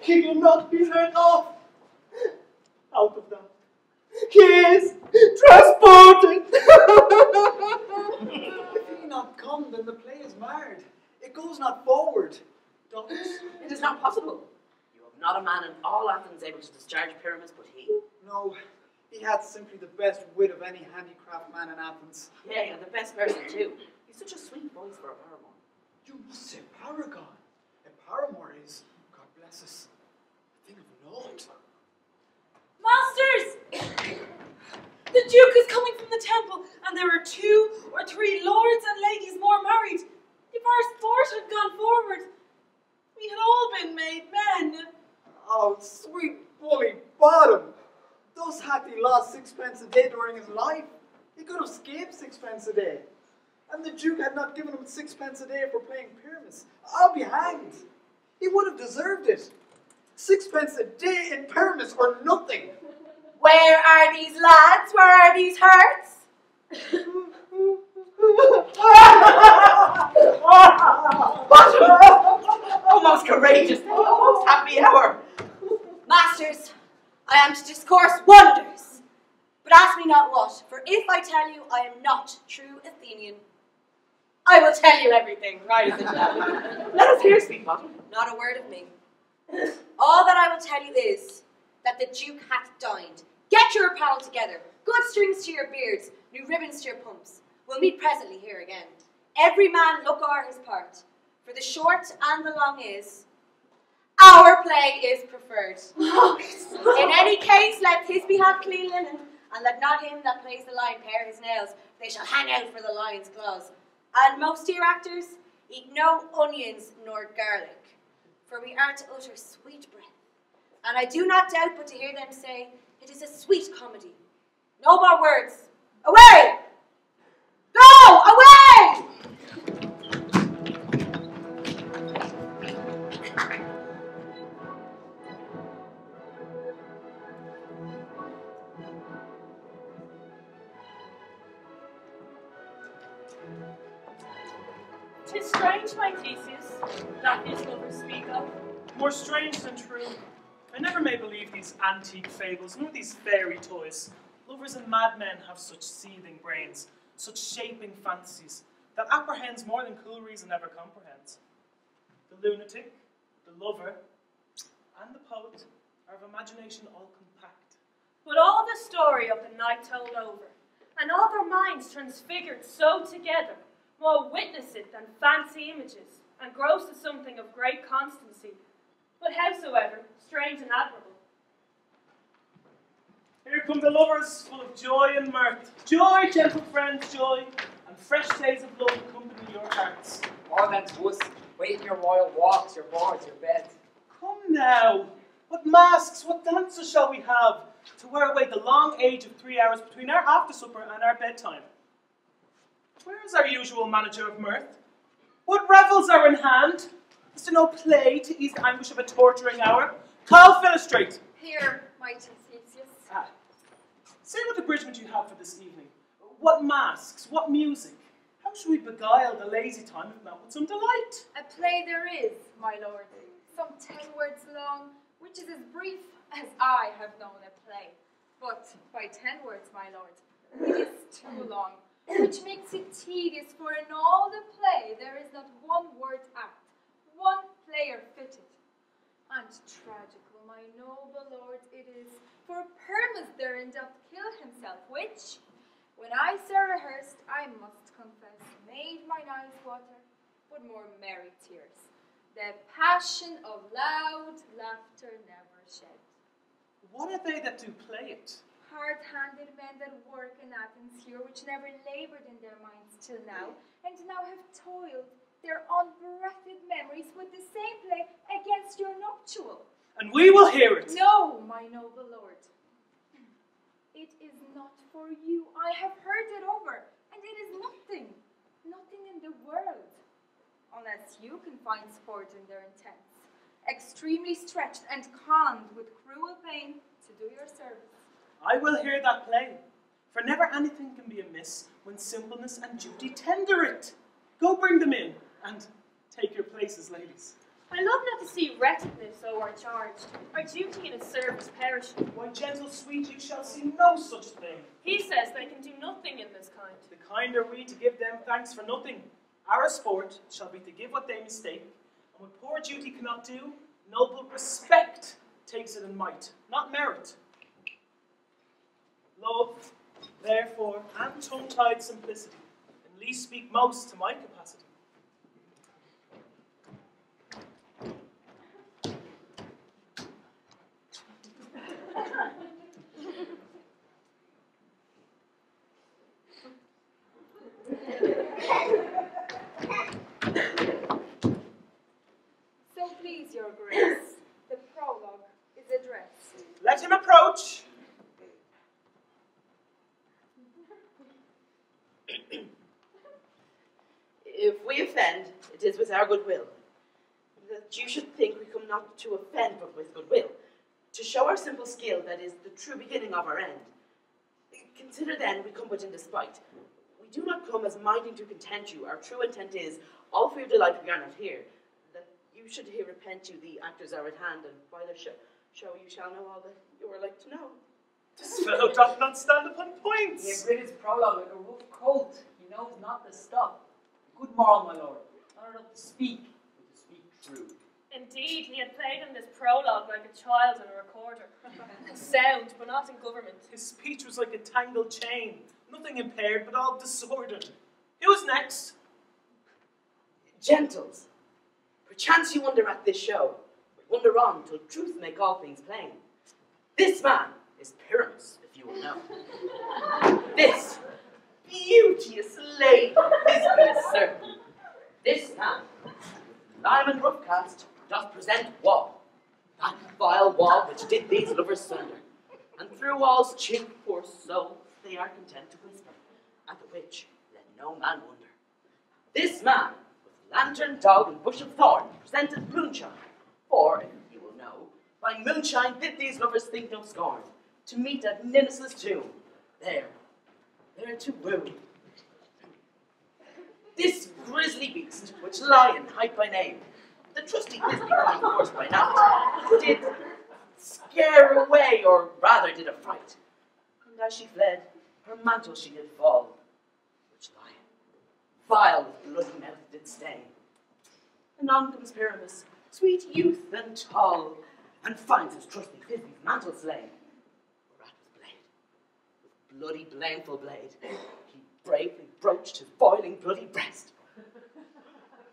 He cannot be heard of. Out of that. He is transported. If he not come, then the play is marred. It goes not forward. It is not possible. You have not a man in all Athens able to discharge Pyramus but he. No, he hath simply the best wit of any handicraft man in Athens. Yea, and the best person too. He's such a sweet voice for a paramour. You must say paragon. A paramour is, God bless us, a thing of naught. Masters! The Duke is coming from the temple, and there are 2 or 3 lords and ladies more married. If our sport had gone forward, we had all been made men. Oh, sweet bully bottom! Thus hath he lost 6 pence a day during his life. He could have scaped 6 pence a day. And the Duke had not given him 6 pence a day for playing Pyramus. I'll be hanged. He would have deserved it. 6 pence a day in Pyramus or nothing. Where are these lads? Where are these hearts? Oh, most courageous, most happy hour. Masters, I am to discourse wonders. But ask me not what, for if I tell you I am not true Athenian, I will tell you everything. Right, let us hear, sweet bottom. Not a word of me. All that I will tell you is that the Duke hath dined. Get your apparel together. Good strings to your beards, new ribbons to your pumps. We'll meet presently here again. Every man look o'er his part. For the short and the long is, our play is preferred. In any case, let his be have clean linen, and let not him that plays the lion pare his nails. They shall hang out for the lion's claws. And most dear actors, eat no onions nor garlic, for we are to utter sweet breath. And I do not doubt but to hear them say, it is a sweet comedy. No more words. Away! Go! Away! 'Tis strange, my Theseus, that these lovers speak of. More strange than true. I never may believe these antique fables, nor these fairy toys. Lovers and madmen have such seething brains, such shaping fancies, that apprehends more than cool reason ever comprehends. The lunatic, the lover, and the poet are of imagination all compact. But all the story of the night told over, and all their minds transfigured so together, more witness it than fancy images, and gross to something of great constancy, but howsoever strange and admirable. Here come the lovers, full of joy and mirth. Joy, gentle friends, joy, and fresh days of love accompany your hearts. More than to us, waiting your royal walks, your boards, your beds. Come now, what masks, what dances shall we have, to wear away the long age of 3 hours between our after-supper and our bedtime? Where is our usual manager of mirth? What revels are in hand? Is there no play to ease the anguish of a torturing hour? Call Philostrate. Here, mighty Theseus. Say what abridgment you have for this evening. What masks, what music? How shall we beguile the lazy time if not with some delight? A play there is, my lord, some 10 words long, which is as brief as I have known a play. But by 10 words, my lord, it is too long, which makes it tedious, for in all the play there is not one word act, one player fitted. And tragical, my noble lord, it is, for Pyramus therein doth kill himself, which, when I saw rehearsed, I must confess, made mine eyes water, but more merry tears. The passion of loud laughter never shed. What are they that do play it? Hard-handed men that work in Athens here, which never laboured in their minds till now, and now have toiled their unbreathed memories with the same play against your nuptial. And we will hear it. No, my noble lord. It is not for you. I have heard it over, and it is nothing in the world, unless you can find sport in their intents, extremely stretched and conned with cruel pain to do your service. I will hear that play, for never anything can be amiss when simpleness and duty tender it. Go bring them in, and take your places, ladies. I love not to see wretchedness overcharged, our duty in its service perishing. Why, gentle sweet, you shall see no such thing. He says they can do nothing in this kind. The kind are we to give them thanks for nothing. Our sport shall be to give what they mistake, and what poor duty cannot do, noble respect takes it in might, not merit. Love, therefore, and tongue-tied simplicity, and least speak most to my capacity. So please, your grace, the prologue is addressed. Let him approach. If we offend, it is with our goodwill. That you should think we come not to offend, but with goodwill, to show our simple skill that is the true beginning of our end. Consider then we come but in despite. We do not come as minding to content you. Our true intent is, all for your delight we are not here, that you should here repent you, the actors are at hand, and by their show you shall know all that you are like to know. This fellow doth not stand upon points. He has read his prologue like a rough coat. He knows not the stuff. Good moral, my lord. Not enough to speak, but to speak true. Indeed, he had played in this prologue like a child in a recorder. Sound, but not in government. His speech was like a tangled chain, nothing impaired, but all disordered. Who was next? Gentles, perchance you wonder at this show, but wonder on till truth make all things plain. This man is Pyramus, if you will know. This beauteous lady is good, sir. This man, lime and rough cast, doth present wall, that vile wall which did these lovers sunder, and through wall's chink, poor souls, they are content to whisper, at the which let no man wonder. This man, with lantern, dog, and bush of thorn, presented moonshine, for, if you will know, by moonshine did these lovers think no scorn, to meet at Ninus' tomb, there to woo. This grisly beast, which lion hight by name, the trusty Thisbe coming forth by night, did scare away, or rather did affright. And as she fled, her mantle she did fall, which lion, vile with bloody mouth did stain. Anon comes Pyramus, sweet youth and tall, and finds his trusty Thisbe's mantle slain. Whereat with blade, with bloody blameful blade, he bravely broached his boiling bloody breast.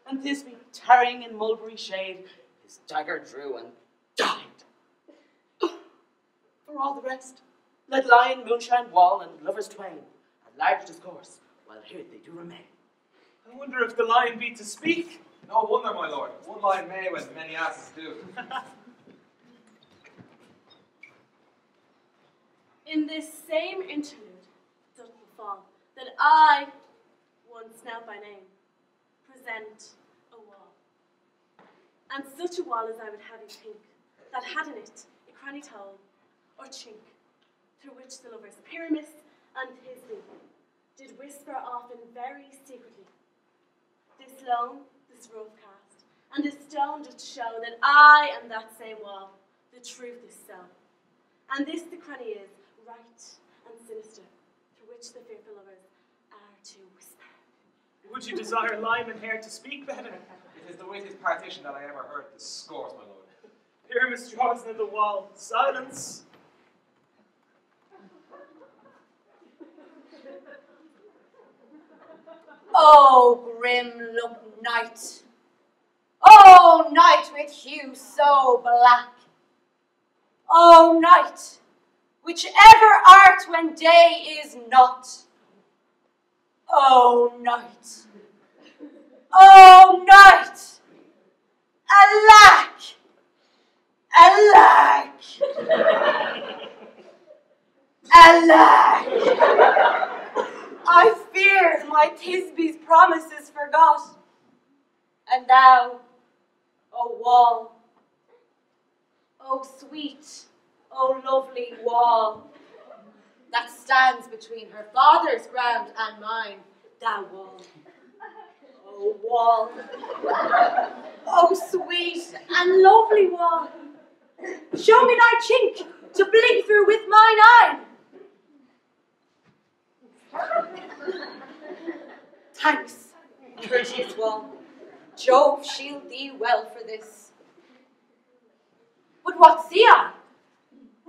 And Thisbe, tarrying in mulberry shade, his dagger drew and died. For all the rest, let lion, moonshine, wall, and lovers twain, at large discourse, while here they do remain. I wonder if the lion be to speak. No wonder, my lord. One lion may when many asses do. In this same interlude doth befall that I, once now by name, present a wall. And such a wall as I would have you think, that had in it a crannied hole, or chink, through which the lovers Pyramus and Thisbe did whisper often very secretly. This lone, this rough cast, and this stone doth show that I am that same wall, the truth is so. And this the cranny is, right and sinister, through which the fearful lovers are to whisper. Would you desire lime and hair to speak better? It is the wittiest partition that I ever heard discourse, my lord. Pyramus draws near the wall. Silence. Oh, grim look night. Oh, night with hue so black. Oh, night, whichever art when day is not. Oh, night. Oh, night. Alack. Alack. Alack. I feared my Thisbe's promises forgot. And thou, O wall, O sweet, O lovely wall, that stands between her father's ground and mine, thou wall, O Oh, wall. Oh, sweet and lovely wall. Show me thy chink to blink through with mine eye. Thanks, courteous wall. Jove shield thee well for this. But what see I?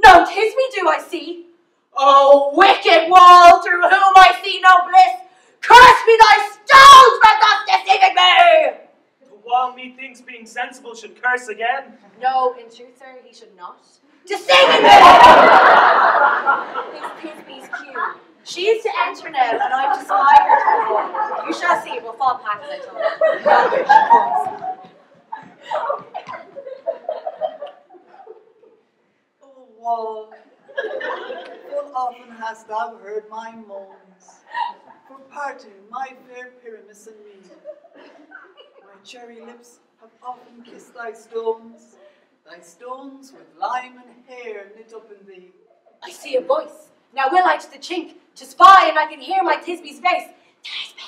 No, 'tis me do I see. Oh, wicked wall, through whom I see no bliss, curse me thy stones for thus deceiving me! The wall, methinks, being sensible, should curse again. No, in truth, sir, he should not. Deceiving me! His Thisbe's cue. She is to enter now, and I'm to spy her to the wall. You shall see, we'll fall back as I told you. Yonder she comes. O wall, full often hast thou heard my moans, for parting my fair Pyramus and me. My cherry lips have often kissed thy stones with lime and hair knit up in thee. I see a voice. Now will I to the chink to spy, and I can hear my Thisbe's face. Thisbe!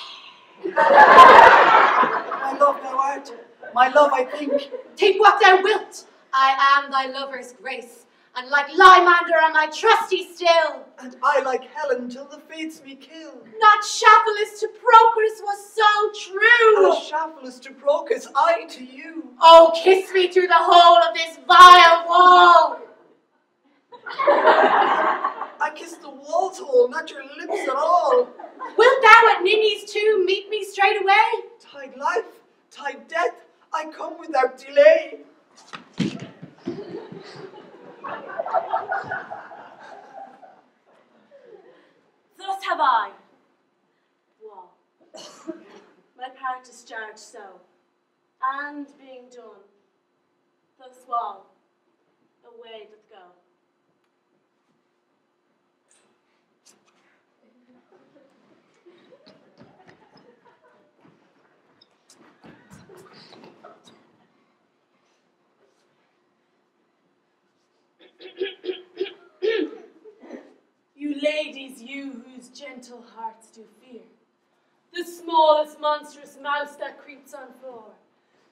My love thou art, my love I think. Think what thou wilt. I am thy lover's grace, and like Lymander am I trusty still. And I like Helen till the fates me kill. Not Shaphalus to Procris was so true. As Shaphalus to Procris, I to you. Oh, kiss me through the hole of this vile wall. I kissed the wall's hole, not your lips at all. Wilt thou at Ninny's too meet me straight away? Tide life, tide death, I come without delay. Thus have I, wall, my part discharged so, and being done, thus wall, away doth go. You ladies, you whose gentle hearts do fear, the smallest monstrous mouse that creeps on floor,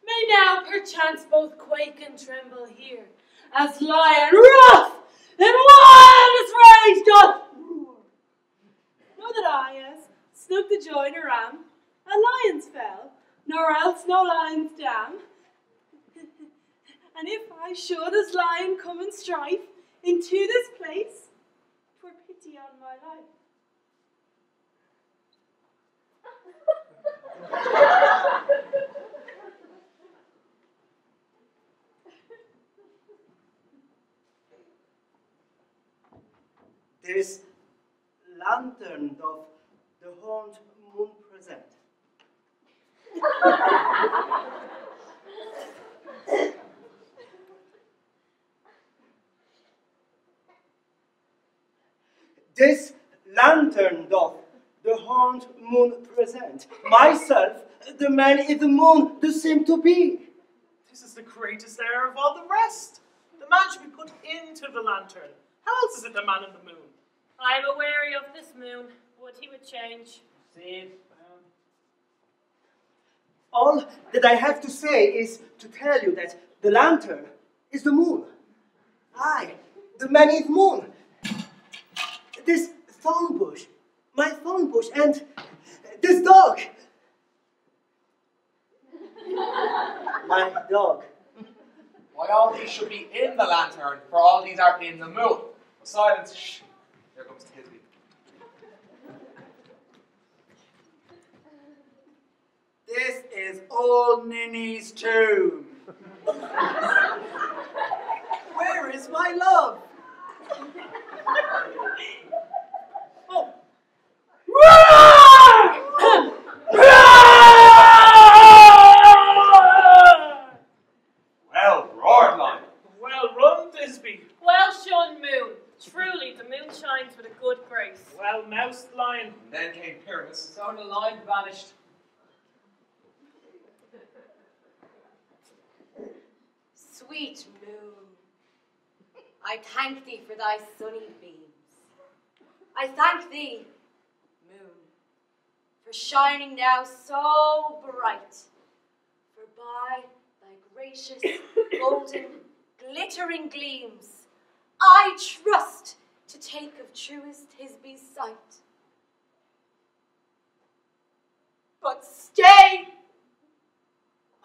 may now perchance both quake and tremble here, as lion wrath in wildest rage doth roar. Know that I, as snook the joiner am, a lion's fell, nor else no lion's dam. And if I should as lion come in strife into this place, 'twere pity on my life. This lantern doth the horned moon present. This lantern doth the horned moon present. Myself, the man in the moon, do seem to be. This is the greatest error of all the rest. The man should be put into the lantern. How else is it the man in the moon? I am aweary of this moon. Would he would change. See, All that I have to say is to tell you that the lantern is the moon. I, the man is moon. This thorn bush, my thorn bush, and this dog. My dog. Why all these should be in the lantern, for all these are in the moon. Silence, shh. Here comes Thisbe. This is old Ninny's tomb. Where is my love? Oh. Well roared, lion. Well run, Thisbe. Well shone, moon. Truly, the moon shines with a good grace. Well moused, lion. And then came Pyramus. So the lion vanished. Sweet moon, I thank thee for thy sunny beams. I thank thee, moon, for were shining now so bright. For by thy gracious, golden, glittering gleams, I trust to take of truest Thisbe's sight. But stay,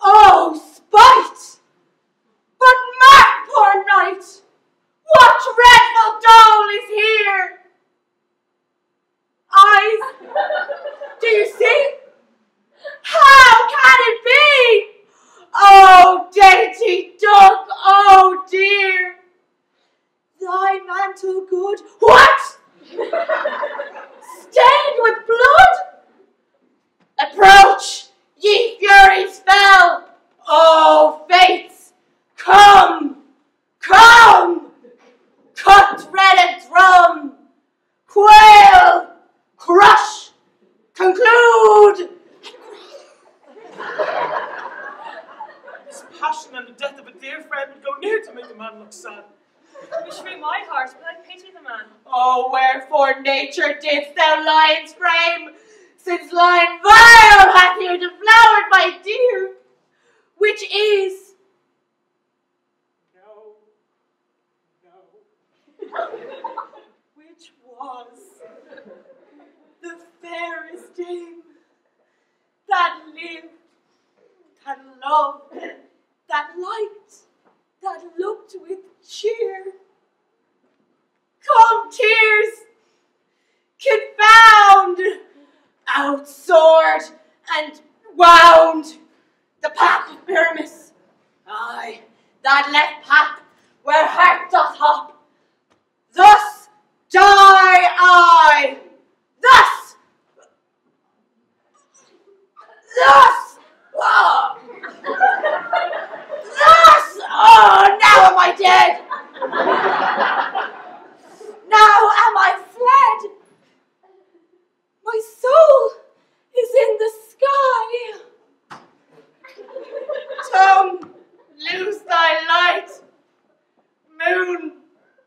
oh spite! But mark, poor knight, what dreadful dole is here? Eyes, do you see? How can it be? Oh, dainty duck, oh dear! Thy mantle good, what? Stained with blood? Approach, ye furies fell! Oh, fates, come, come! Cut red and drum, quail, crush, conclude! This passion and the death of a dear friend would go near to make a man look sad. Beshrew my heart, but I pity the man. Oh, wherefore nature didst thou lion's frame, since lion vile hath here deflowered my dear, which is which was the fairest dame that lived, that loved, that liked, that looked with cheer. Come, tears, confound, outsoared and wound the path of Pyramus. Aye, that left path where heart doth hop. Thus die I, thus, now am I dead. Now am I fled. My soul is in the sky. Tongue, lose thy light. Moon,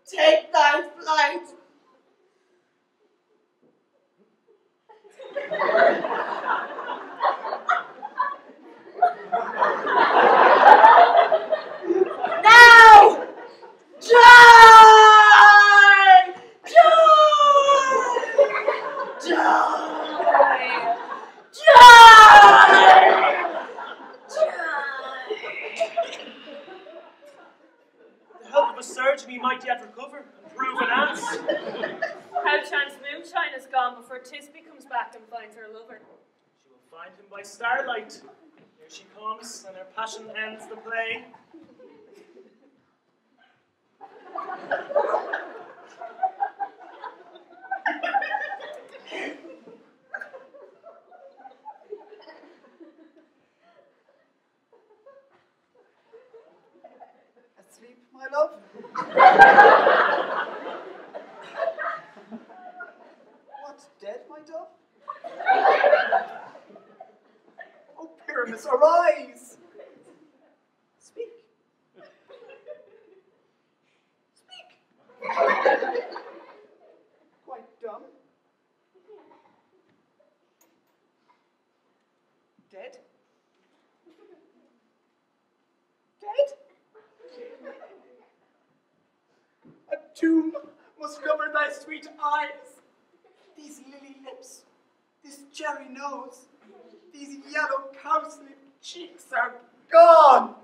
take thy flight. Now, die! Die! Die! With the help of a surgeon, he might yet recover and prove an ass. How chance moonshine is gone before Thisbe comes back and finds her lover. She will find him by starlight. Here she comes, and her passion ends the play. Asleep, my love? What, dead, my dove? Oh, Pyramus, arise! Speak. Speak. Quite dumb. Dead? Dead? A tomb must cover thy sweet eyes. These lily lips, this cherry nose, these yellow cowslip cheeks are gone.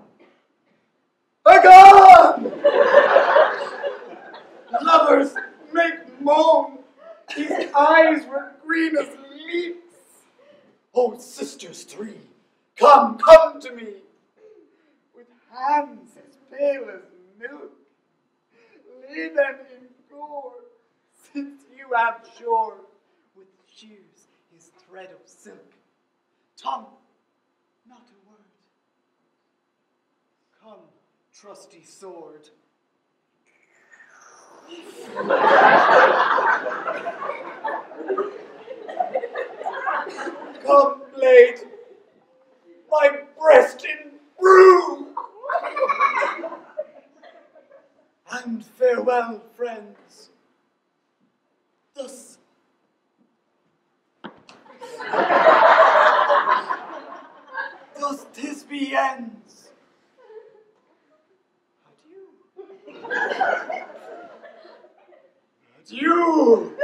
Are gone! Lovers make moan. These eyes were green as leaves. Oh, sisters three, come, come to me. With hands as pale as milk, lay them in gore, since you have shore, with shears his thread of silk. Tongue, not a word. Come, trusty sword. Come, blade, my breast imbrue. And farewell, friends. Thus. be ends. Adieu.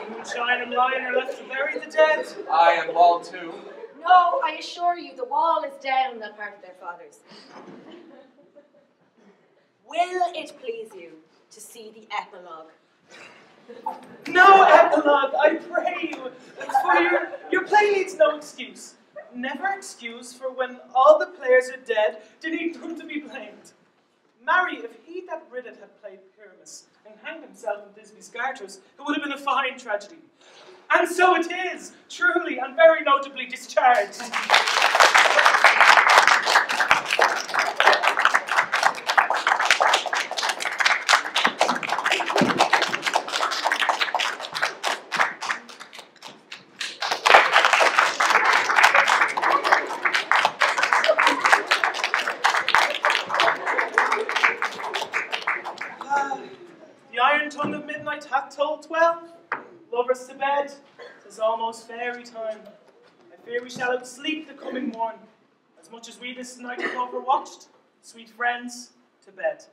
Moonshine and Lion are left to bury the dead. Aye, and Wall too. No, I assure you, the wall is down that part of their fathers. Will it please you to see the epilogue? No epilogue, I pray you, for your play needs no excuse. Never excuse for when all the players are dead, do need none to be blamed. Marry, if he that rid it had played Pyramus and hanged himself in Thisbe's garters, it would have been a fine tragedy. And so it is, truly and very notably discharged. The iron tongue of midnight hath told 12. Lovers to bed, 'tis almost fairy time. I fear we shall outsleep the coming morn. As much as we this night have overwatched, sweet friends, to bed.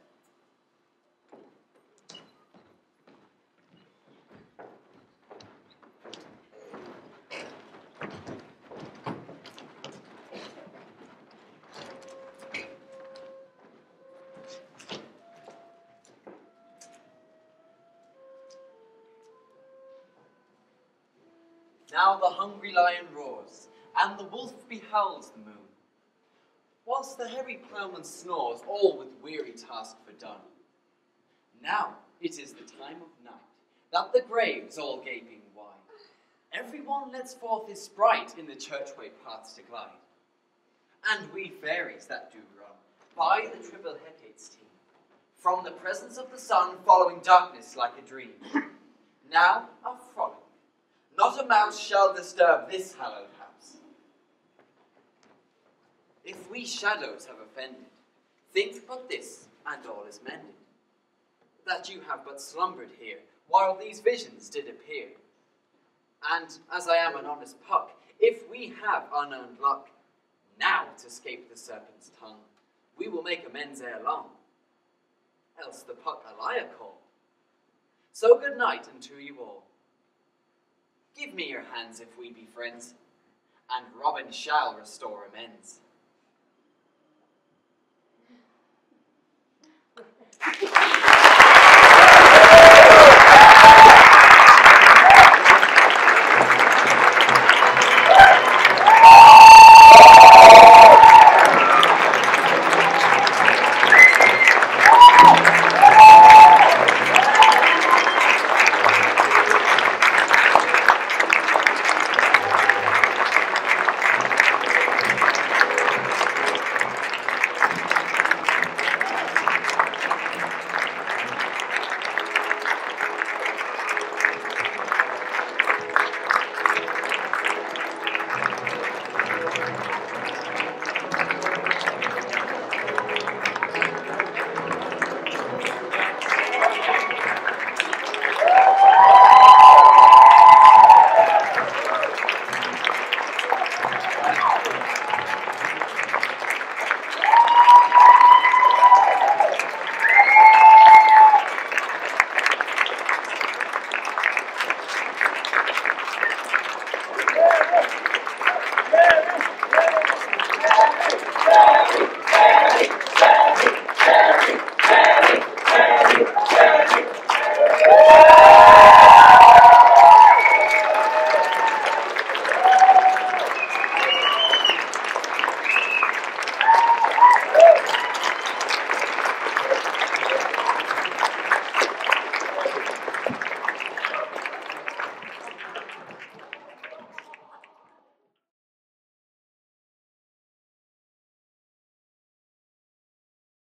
Now the hungry lion roars, and the wolf behowls the moon, whilst the heavy ploughman snores, all with weary task fordone. Now it is the time of night, that the graves all gaping wide, every one lets forth his sprite in the churchway paths to glide. And we fairies that do run by the triple Hecate's team, from the presence of the sun following darkness like a dream, now are frolic. Not a mouse shall disturb this hallowed house. If we shadows have offended, think but this, and all is mended, that you have but slumbered here, while these visions did appear. And as I am an honest puck, if we have unearned luck, now to escape the serpent's tongue, we will make amends ere long, else the puck a liar call. So good night unto you all. Give me your hands if we be friends, and Robin shall restore amends.